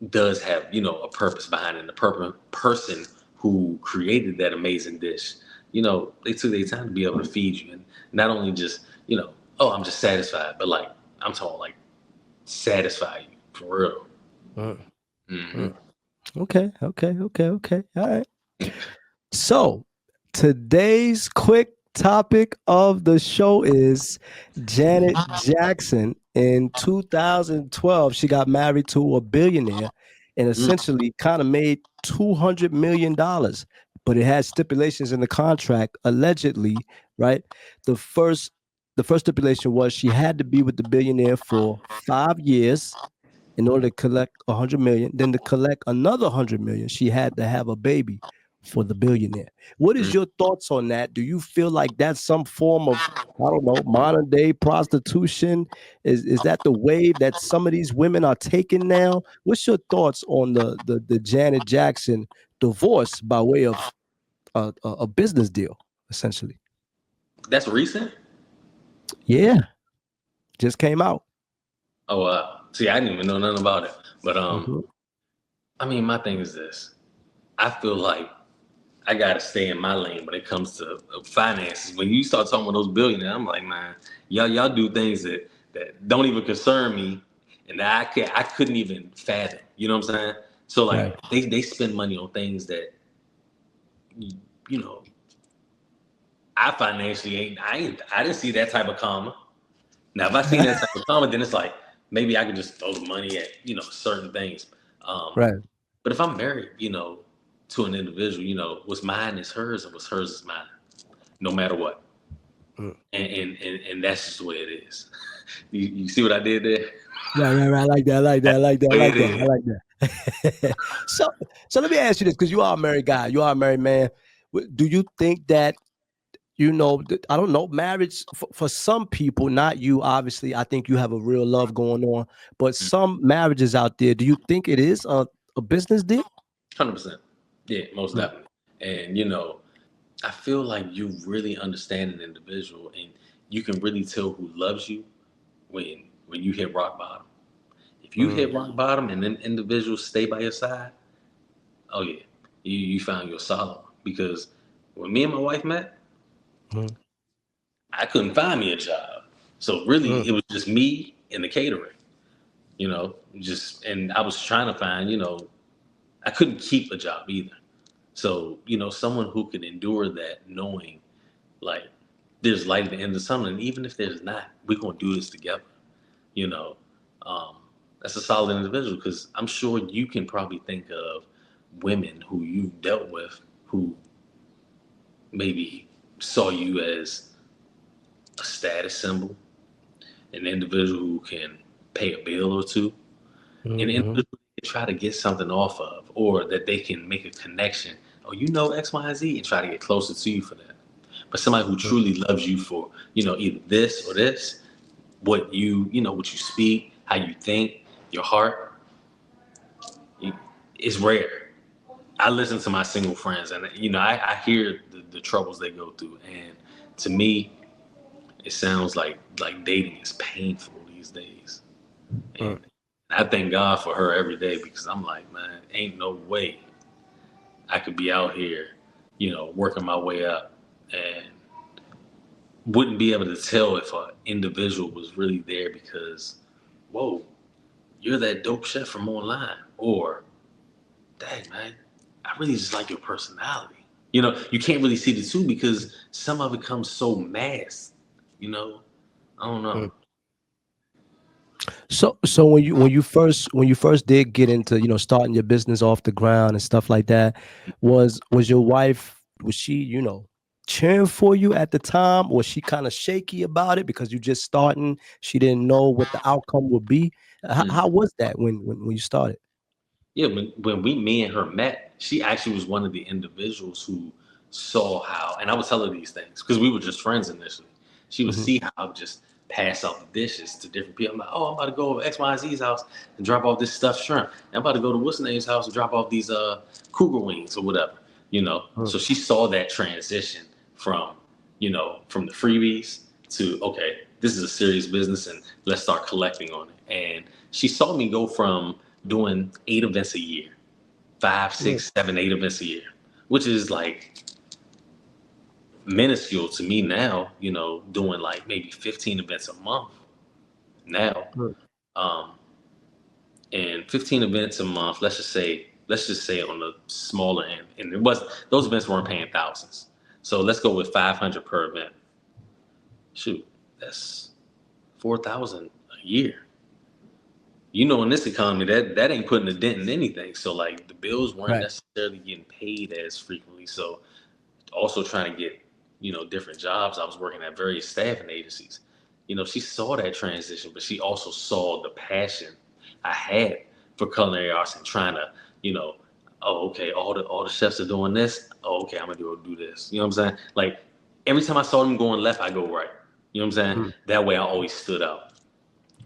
does have a purpose behind it. And the person who created that amazing dish, they took their time to be able to feed you, and not only just oh, I'm just satisfied, but like I'm talking like satisfy you for real. mm, Hmm. mm. Okay, okay, okay, okay. All right. So today's quick topic of the show is Janet Jackson. In 2012, she got married to a billionaire and essentially kind of made $200 million. But it had stipulations in the contract, allegedly, right? The first the first stipulation was she had to be with the billionaire for 5 years in order to collect 100 million. Then to collect another 100 million, she had to have a baby for the billionaire. What is your thoughts on that? Do you feel like that's some form of, I don't know, modern day prostitution? Is that the wave that some of these women are taking now? What's your thoughts on the Janet Jackson divorce by way of a business deal, essentially? That's recent. Yeah, just came out. Oh, see, I didn't even know nothing about it. But Mhm. I mean, my thing is this: I feel like I gotta stay in my lane when it comes to finances. When you start talking about those billionaires, I'm like, man, y'all do things that don't even concern me, and that I couldn't even fathom. You know what I'm saying? So Right. like they spend money on things that you know I financially I didn't see that type of karma. Now if I seen that type of karma, then it's like maybe I could just throw the money at certain things. Um, Right. but if I'm married, to an individual, what's mine is hers and what's hers is mine, no matter what. Mm. And that's just the way it is. You see what I did there? Right, right, right. I like that. I like that. I That's like that. the I way like it that. I is. like that. So let me ask you this, because you are a married guy. You are a married man. Do you think that, I don't know, marriage for some people, not you, obviously, I think you have a real love going on, but some marriages out there, do you think it is a business deal? 100%. Yeah, most Mm, definitely. And I feel like you really understand an individual, and you can really tell who loves you when you hit rock bottom. If you mm, hit rock bottom and then individuals stay by your side, oh yeah, you found your solid. Because when me and my wife met, mm, I couldn't find me a job. So really, mm, it was just me and the catering. And I was trying to find. I couldn't keep a job either. So someone who can endure that, knowing like there's light at the end of the tunnel, and even if there's not, we're gonna do this together. You know, um, that's a solid individual because I'm sure you can probably think of women who you dealt with who maybe saw you as a status symbol, an individual who can pay a bill or two, an mhm, individual they can try to get something off of, or that they can make a connection. Oh, X, Y, and Z, and try to get closer to you for that. But somebody who mm, truly loves you for either this or this, what you speak, how you think, your heart, you, it's rare. I listen to my single friends, and I hear the troubles they go through, and to me, it sounds like dating is painful these days. mm. And I thank God for her every day because I'm like, man, ain't no way I could be out here, working my way up and wouldn't be able to tell if an individual was really there because, whoa, you're that dope chef from online, or dang man, I really just like your personality. You can't really see the two because some of it comes so masked, you know. I don't know. So when you first did get into starting your business off the ground and stuff like that, was your wife, was she cheering for you at the time? Was she kind of shaky about it because you just starting? She didn't know what the outcome would be. How Mhm. was that when you started? Yeah, when me and her met, she actually was one of the individuals who saw how, and I would tell her these things because we were just friends initially. She would Hmm. see how I would just pass out the dishes to different people. I'm like, oh, I'm about to go over X, Y, Z's house and drop off this stuffed shrimp. I'm about to go to what's the name's house and drop off these cougar wings or whatever. So she saw that transition from from the freebies to, okay, this is a serious business and let's start collecting on it. And she saw me go from doing 8 events a year, five, Mm. six, seven, 8 events a year, which is like minuscule to me now, doing like maybe 15 events a month now. Mm. Um, and 15 events a month, let's just say on the smaller end. And those events weren't paying thousands. So let's go with 500 per event. Shoot, that's 4,000 a year. In this economy, that ain't putting a dent in anything. So like the bills weren't Right. necessarily getting paid as frequently. So also trying to get different jobs. I was working at various staffing agencies. She saw that transition, but she also saw the passion I had for culinary arts and trying to, oh, okay, all the chefs are doing this. Oh, okay, I'm gonna do this. You know what I'm saying? Like every time I saw them going left, I go right. You know what I'm saying? Mm. That way I always stood out.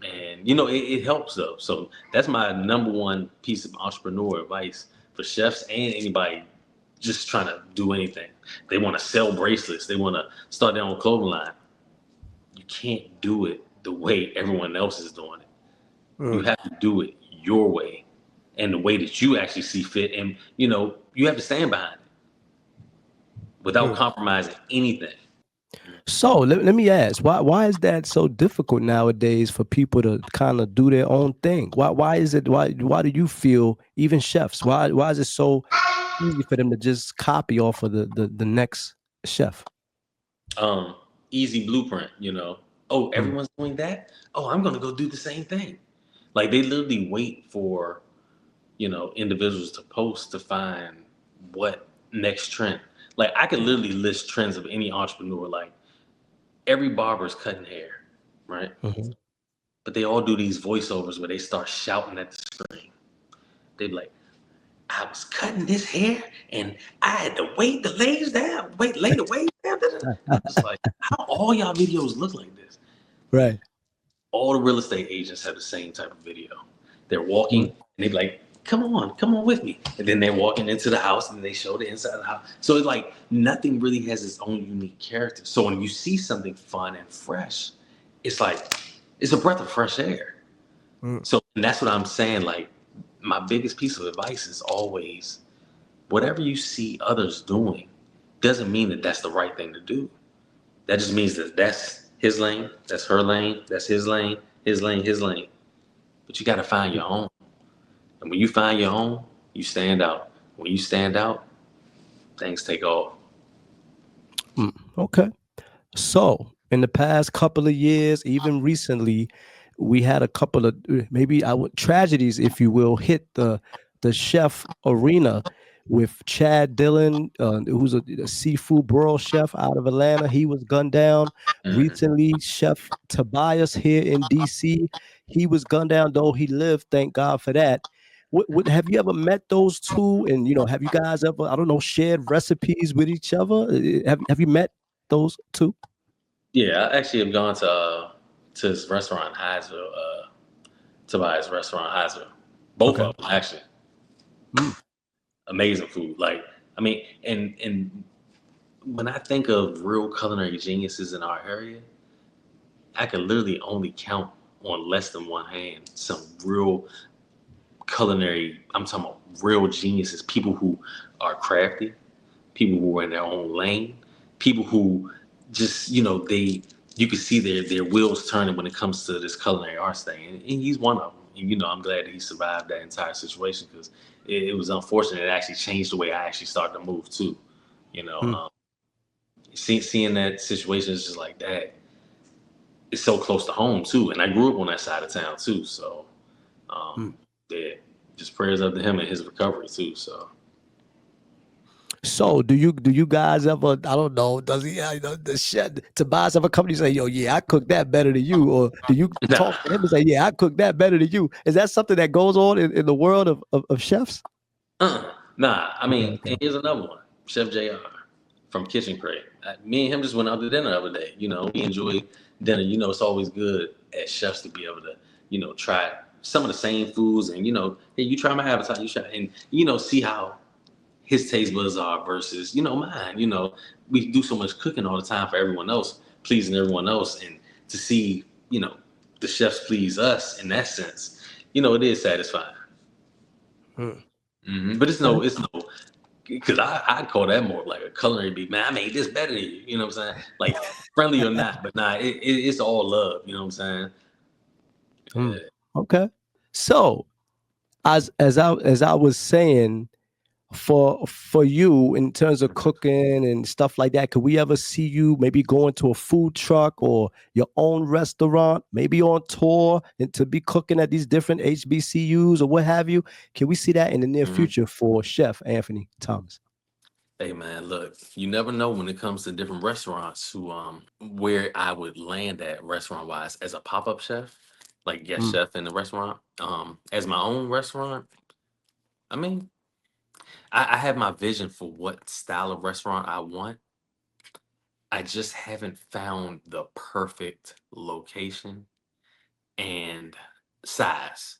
And it helps though. So that's my number one piece of entrepreneur advice for chefs and anybody just trying to do anything. They want to sell bracelets. They want to start their own clothing line. You can't do it the way everyone else is doing it. You Mm. have to do it your way and the way that you actually see fit. And, you have to stand behind it without Mm. compromising anything. So let me ask, why is that so difficult nowadays for people to kind of do their own thing? Why is it why do you feel, even chefs, why is it so easy for them to just copy off of the next chef? Um, Easy blueprint. Oh, Mm. everyone's doing that. Oh, I'm going to go do the same thing. Like they literally wait for individuals to post to find what next trend. Like I could literally list trends of any entrepreneur. Like every barber's cutting hair, right? Mhm. But they all do these voiceovers where they start shouting at the screen. They be like, I was cutting this hair and I had to lay the waves down. And I'm just like, how all y'all videos look like this? Right. All the real estate agents have the same type of video. They're walking Mm. and they be like, come on with me. And then they're walking into the house and they show the inside of the house. So it's like nothing really has its own unique character. So when you see something fun and fresh, it's like it's a breath of fresh air. Mm. So and that's what I'm saying. Like my biggest piece of advice is always whatever you see others doing doesn't mean that that's the right thing to do. That just means that that's his lane, that's her lane, that's his lane, his lane, his lane. But you got to find your own. And when you find your own, you stand out. When you stand out, things take off. Mm. Okay. So, in the past couple of years, even recently, we had a couple of maybe I would tragedies, if you will, hit the chef arena with Chad Dillon, who's a seafood broil chef out of Atlanta. He was gunned down Mhm. recently. Chef Tobias here in DC, he was gunned down. Though he lived, thank God for that. Have you ever met those two? And have you guys ever, I don't know, shared recipes with each other? Have you met those two? Yeah, I actually have gone to his restaurant in Hyattsville, Tobias restaurant in Hyattsville. Both Okay. of them actually. Mm. Amazing food. Like I mean, and when I think of real culinary geniuses in our area, I could literally only count on less than one hand some real culinary. I'm talking about real geniuses, people who are crafty, people who are in their own lane, people who just they you can see their wheels turning when it comes to this culinary arts thing, and he's one of them. And I'm glad that he survived that entire situation because it was unfortunate. It actually changed the way I actually started to move too. You know, Mm. seeing that situation is just like that. it's so close to home too, and I grew up on that side of town too. So Hmm. yeah, just prayers up to him and his recovery too. So So do you guys ever, I don't know, does he, the chef Tobias ever come to you and say, yo, yeah, I cook that better than you? Or do you talk to him nah, and say, yeah, I cook that better than you? Is that something that goes on in the world of chefs? nah. I Okay, mean, okay. and here's another one, Chef Jr. from Kitchen Crate. Me and him just went out to dinner the other day. We enjoy dinner. It's always good as chefs to be able to, try some of the same foods, and hey, you try my appetite, you try, and see how his taste buds are versus mine. We do so much cooking all the time for everyone else, pleasing everyone else, and to see the chefs please us in that sense, it is satisfying. Hmm. But Okay. it's no, because I call that more like a culinary beat. Man, I made this better than you. You know what I'm saying? Like friendly or not, but nah, it's all love. You know what I'm saying? Hmm. Yeah. Okay. So as I was saying, for you in terms of cooking and stuff like that, could we ever see you maybe going to a food truck or your own restaurant, maybe on tour, and to be cooking at these different HBCUs or what have you? Can we see that in the near Mhm. future for Chef Anthony Thomas? Hey man, look, you never know when it comes to different restaurants where I would land at restaurant wise as a pop up chef, like guest Mm, chef in the restaurant. As my own restaurant, I mean, I have my vision for what style of restaurant I want. I just haven't found the perfect location and size.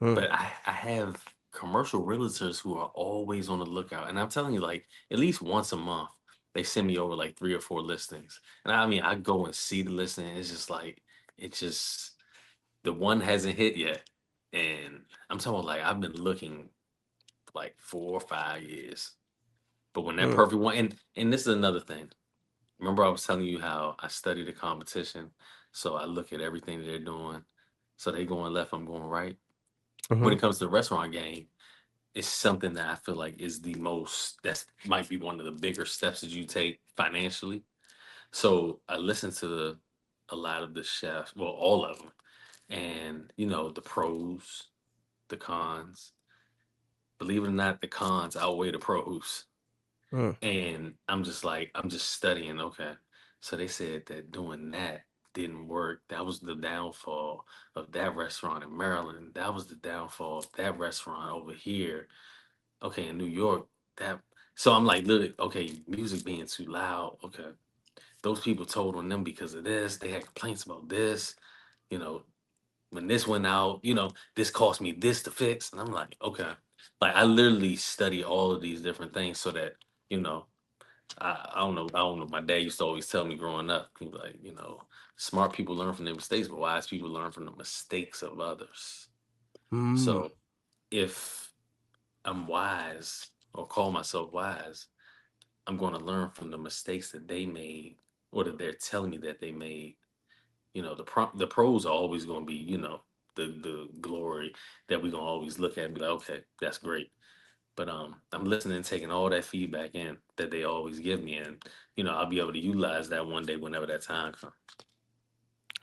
mm, But I have commercial realtors who are always on the lookout. And I'm telling you, like, at least once a month, they send me over like 3 or 4 listings. And I mean, I go and see the listing. It's just like, it's just, the one hasn't hit yet. And I'm talking like, I've been looking like 4 or 5 years. But when that mm, perfect one, and this is another thing. Remember, I was telling you how I study the competition. So I look at everything that they're doing. So they going left, I'm going right. When mhm, it comes to the restaurant game, it's something that I feel like is the most, that's might be one of the bigger steps that you take financially. So I listen to a lot of the chefs, well, all of them, and the pros, the cons. Believe it or not, the cons outweigh the pros. mm, And I'm just like, I'm just studying. Okay, so they said that doing that didn't work. That was the downfall of that restaurant in Maryland. That was the downfall of that restaurant over here. Okay, in New York, that, so I'm like, literally, okay, music being too loud. Okay, those people told on them because of this. They had complaints about this. You know, when this went out, this cost me this to fix. And I'm like, okay, like I literally study all of these different things so that you know, I don't know, I don't know. My dad used to always tell me growing up, he'd be like, smart people learn from their mistakes, but wise people learn from the mistakes of others. mm, So if I'm wise or call myself wise, I'm going to learn from the mistakes that they made or that they're telling me that they made. The pros are always going to be, the glory that we're going to always look at and be like, okay, that's great. But I'm listening and taking all that feedback in that they always give me, and I'll be able to utilize that one day whenever that time comes.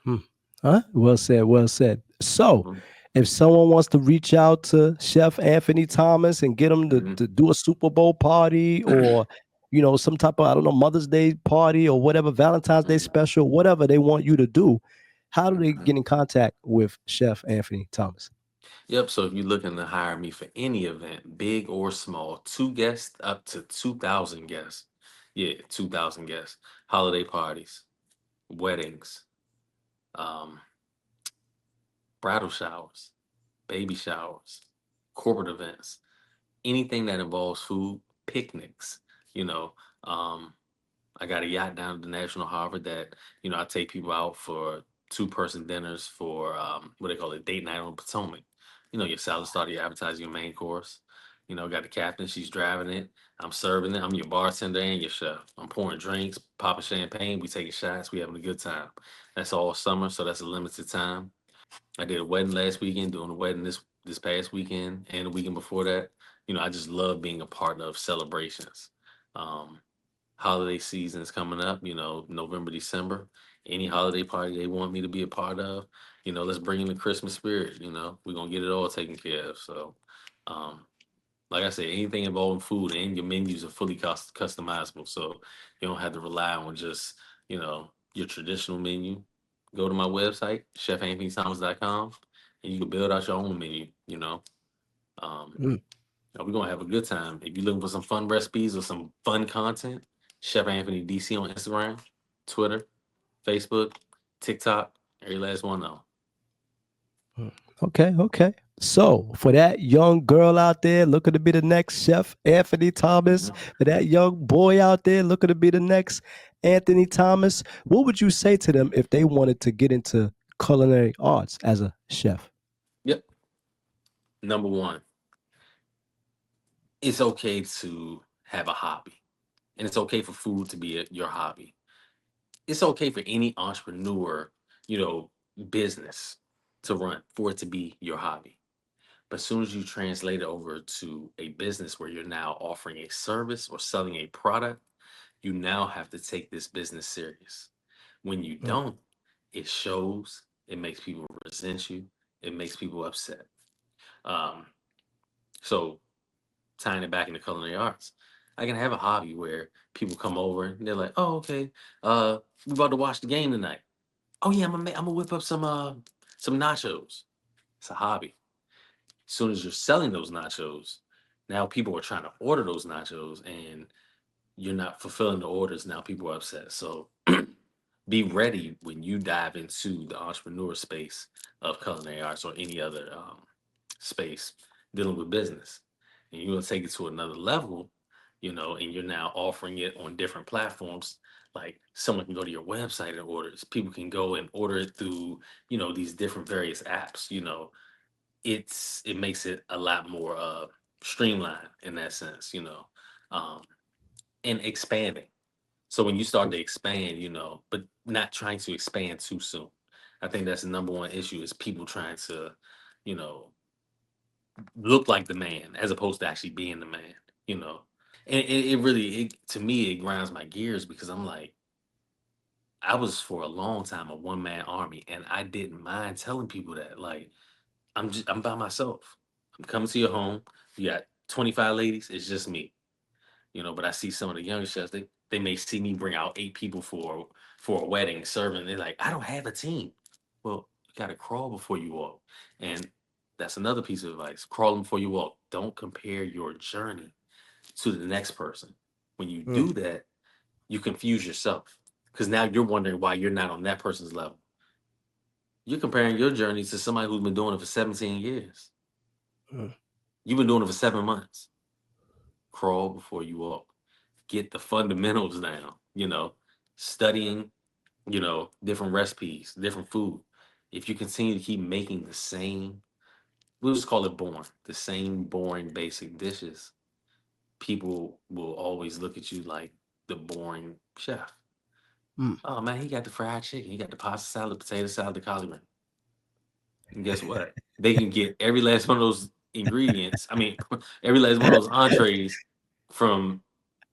mm. Huh? Well said. Well said. So, Hmm. if someone wants to reach out to Chef Anthony Thomas and get him Hmm. to do a Super Bowl party or, some type of, I don't know, Mother's Day party or whatever, Valentine's Day Hmm. special, whatever they want you to do, how do they Hmm. get in contact with Chef Anthony Thomas? Yep. So if you're looking to hire me for any event, big or small, 2 guests up to 2,000 guests. Yeah, 2,000 guests. Holiday parties, weddings, um, bridal showers, baby showers, corporate events, anything that involves food, picnics, you know. Um, I got a yacht down at the National Harbor that, I take people out for 2-person dinners for what they call it, date night on Potomac. Your salad starter, your appetizer, your main course. Got the captain, she's driving it. I'm serving it. I'm your bartender and your chef. I'm pouring drinks, popping champagne. We taking shots. We having a good time. That's all summer, so that's a limited time. I did a wedding last weekend, doing a wedding this past weekend and the weekend before that. I just love being a part of celebrations. Um, Holiday season is coming up, November, December. any holiday party they want me to be a part of, let's bring in the Christmas spirit. We're gonna get it all taken care of. So, um, like I said, anything involving food and your menus are fully customizable. So you don't have to rely on just, your traditional menu. Go to my website, chefanthonythomas.com, and you can build out your own menu, Um, Mm. we're gonna have a good time. If you're looking for some fun recipes or some fun content, Chef Anthony DC on Instagram, Twitter, Facebook, TikTok, every last one of them. Okay, okay. So for that young girl out there looking to be the next Chef Anthony Thomas, Mhm. for that young boy out there looking to be the next Anthony Thomas, what would you say to them if they wanted to get into culinary arts as a chef? Yep. Number one, it's okay to have a hobby, and it's okay for food to be your hobby. It's okay for any entrepreneur, you know, business to run for it to be your hobby. But as soon as you translate it over to a business where you're now offering a service or selling a product, you now have to take this business serious. When you Mm, don't, it shows, it makes people resent you, it makes people upset. Um, so tying it back into culinary arts, I can have a hobby where people come over and they're like, "Oh, okay, we about to watch the game tonight. Oh yeah, I'm gonna whip up some nachos." It's a hobby. As soon as you're selling those nachos, now people are trying to order those nachos, and you're not fulfilling the orders. Now people are upset. So be ready when you dive into the entrepreneur space of culinary arts or any other space dealing with business. And you're going to take it to another level, and you're now offering it on different platforms. Like someone can go to your website and order it. People can go and order it through, these different various apps. It makes it a lot more streamlined in that sense, um, and expanding. So when you start to expand, but not trying to expand too soon. I think that's the number one issue is people trying to, you know, look like the man as opposed to actually being the man, you know. And it really, to me, it grinds my gears because I'm like, I was for a long time a one man army, and I didn't mind telling people that. Like, I'm by myself. I'm coming to your home. You got 25 ladies. It's just me. But I see some of the younger chefs, they may see me bring out 8 people for a wedding serving. They're like, I don't have a team. Well, you gotta crawl before you walk. And that's another piece of advice. Crawling before you walk. Don't compare your journey to the next person. When you mm, do that, you confuse yourself. Because now you're wondering why you're not on that person's level. You're comparing your journey to somebody who's been doing it for 17 years. mm, You've been doing it for 7 months. Crawl before you walk. Get the fundamentals down, studying, different recipes, different food. If you continue to keep making the same, we'll just call it boring, the same boring basic dishes, people will always look at you like the boring chef. mm. Oh man, he got the fried chicken, he got the pasta salad, potato salad, the collard green. And guess what? They can get every last one of those ingredients. I mean, every last one of those entrees from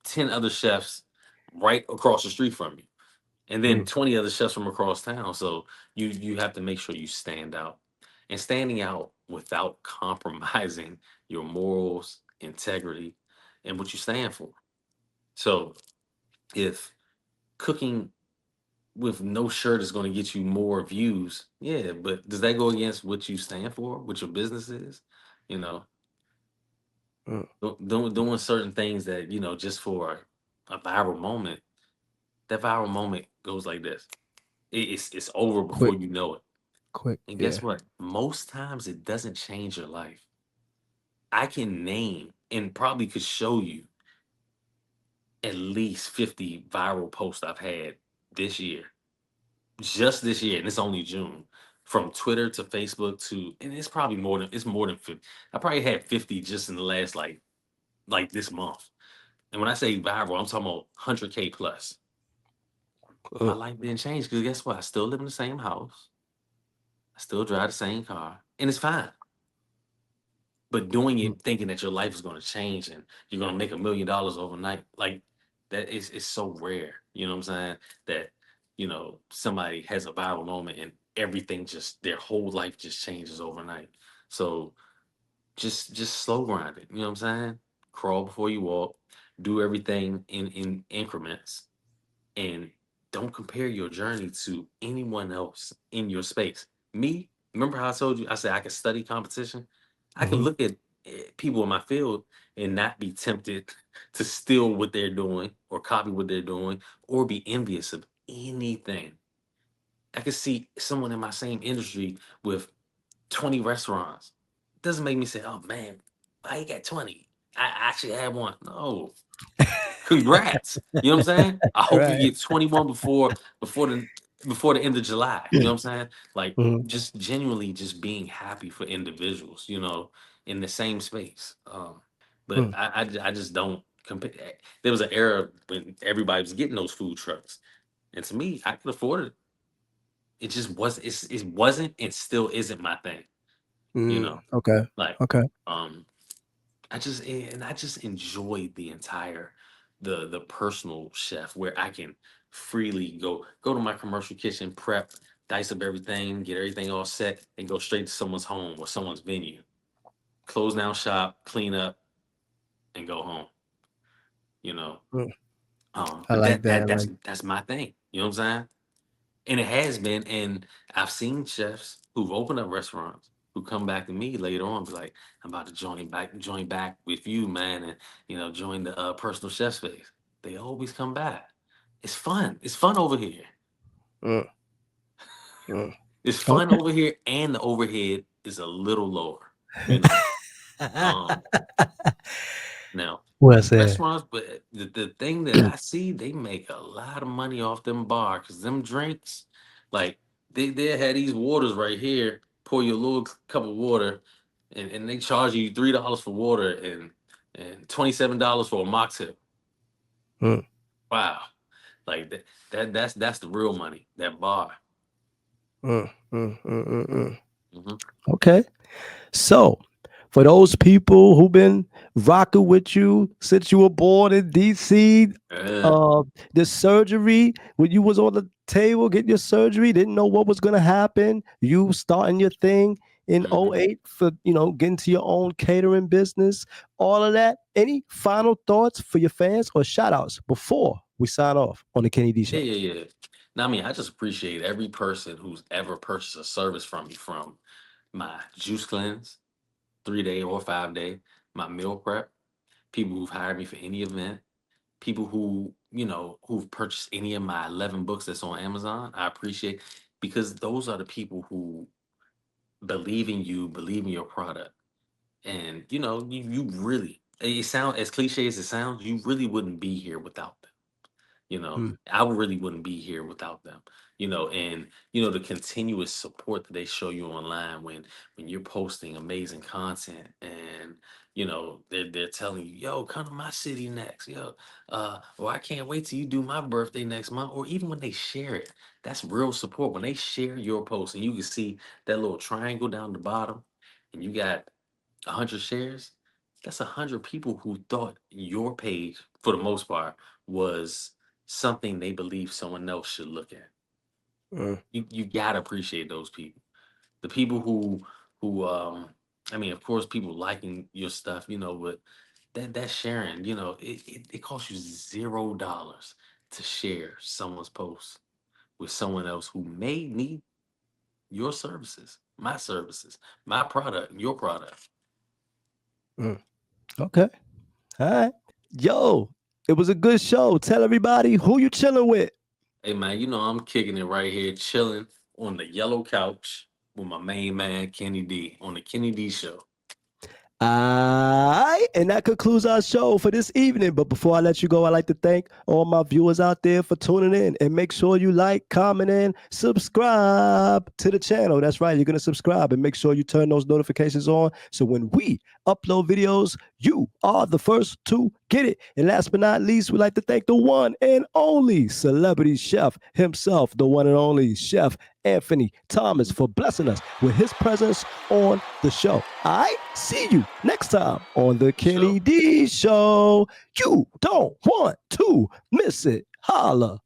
10 other chefs right across the street from you. And then Mm, 20 other chefs from across town. So you have to make sure you stand out. And standing out without compromising your morals, integrity, and what you stand for. So if cooking with no shirt is going to get you more views, yeah, but does that go against what you stand for, what your business is? You know, mm. doing certain things that, just for a viral moment, that viral moment goes like this. It's over before Quick, you know it. quick, And guess yeah. what? Most times it doesn't change your life. I can name and probably could show you at least 50 viral posts I've had this year, just this year, and it's only June. From Twitter to Facebook to, and it's more than 50. I probably had 50 just in the last like this month. And when I say viral, I'm talking about 100K plus. My Mm, life didn't change because guess what? I still live in the same house. I still drive the same car, and it's fine. But doing mm, it thinking that your life is going to change and you're going to make $1 million overnight, like that is so rare. You know what I'm saying? That somebody has a viral moment and everything their whole life just changes overnight. So just slow grind it. You know what I'm saying? Crawl before you walk. Do everything in increments, and don't compare your journey to anyone else in your space. Me, remember how I told you I said I could study competition? I can Mm-hmm. look at people in my field and not be tempted to steal what they're doing or copy what they're doing or be envious of anything. I could see someone in my same industry with 20 restaurants. Doesn't make me say, oh man, why you got 20? I actually had one. No. Congrats. You know what I'm saying? I hope you Right. get 21 before the before the end of July. You know what I'm saying? Like Mm-hmm. just genuinely just being happy for individuals, in the same space. But I just don't compare. There was an era when everybody was getting those food trucks. And to me, I could afford it. It just was it wasn't and still isn't my thing, you Mm, know. okay. Like Okay. um I just enjoy the entire the personal chef where I can freely go to my commercial kitchen, prep, dice up everything, get everything all set, and go straight to someone's home or someone's venue. Close down shop, clean up, and go home. You know. Mm, I But like that. I that's my thing. You know what I'm saying? And it has been, and I've seen chefs who've opened up restaurants who come back to me later on, be like, "I'm about to join back with you, man, and join the personal chef space." They always come back. It's fun. It's fun over here. mm, mm. It's fun Okay. over here, and the overhead is a little lower. You know. Um, Now, Well said. restaurants, but the thing that I see, they make a lot of money off them bars because them drinks, like they had these waters right here, pour you a little cup of water, and they charge you $3 for water and $27 for a mocktail. Mm, Wow, like that's the real money. That bar. mm, mm, mm, mm, mm. Hmm. Okay. So, for those people who've been rocking with you since you were born in DC, Yeah. uh, the surgery when you was on the table getting your surgery, didn't know what was gonna happen. You starting your thing in Hmm. '08 for getting to your own catering business, all of that. Any final thoughts for your fans or shout outs before we sign off on the Kenny D Yeah, show? yeah, yeah. Now, I mean, I just appreciate every person who's ever purchased a service from me, from my juice cleanse 3 day or 5 day, my meal prep, people who've hired me for any event, people who've purchased any of my 11 books that's on Amazon. I appreciate because those are the people who believe in you, believe in your product. And you really it sounds as cliche as it sounds, you really wouldn't be here without them. Mm, I really wouldn't be here without them. And the continuous support that they show you online when you're posting amazing content, and they're telling you, yo, come to my city next, yo, or I can't wait till you do my birthday next month, or even when they share it, that's real support. When they share your post and you can see that little triangle down the bottom, and you got 100 shares, that's 100 people who thought your page, for the most part, was something they believe someone else should look at. mm, You gotta appreciate those people. The people who I mean, of course, people liking your stuff, but that sharing, it costs you $0 to share someone's post with someone else who may need your services, my product, your product. mm. Okay. All right. Yo, it was a good show. Tell everybody who you chilling with. Hey man, I'm kicking it right here, chilling on the yellow couch with my main man Kenny D on the Kenny D show. Alright, and that concludes our show for this evening. But before I let you go, I'd like to thank all my viewers out there for tuning in. And make sure you like, comment, and subscribe to the channel. That's right, you're going to subscribe and make sure you turn those notifications on. So when we upload videos, you are the first to get it. And last but not least, we'd like to thank the one and only celebrity chef himself, the one and only Chef Anthony Thomas, for blessing us with his presence on the show. I see you next time on the Show. Kenny D Show. You don't want to miss it. Holla.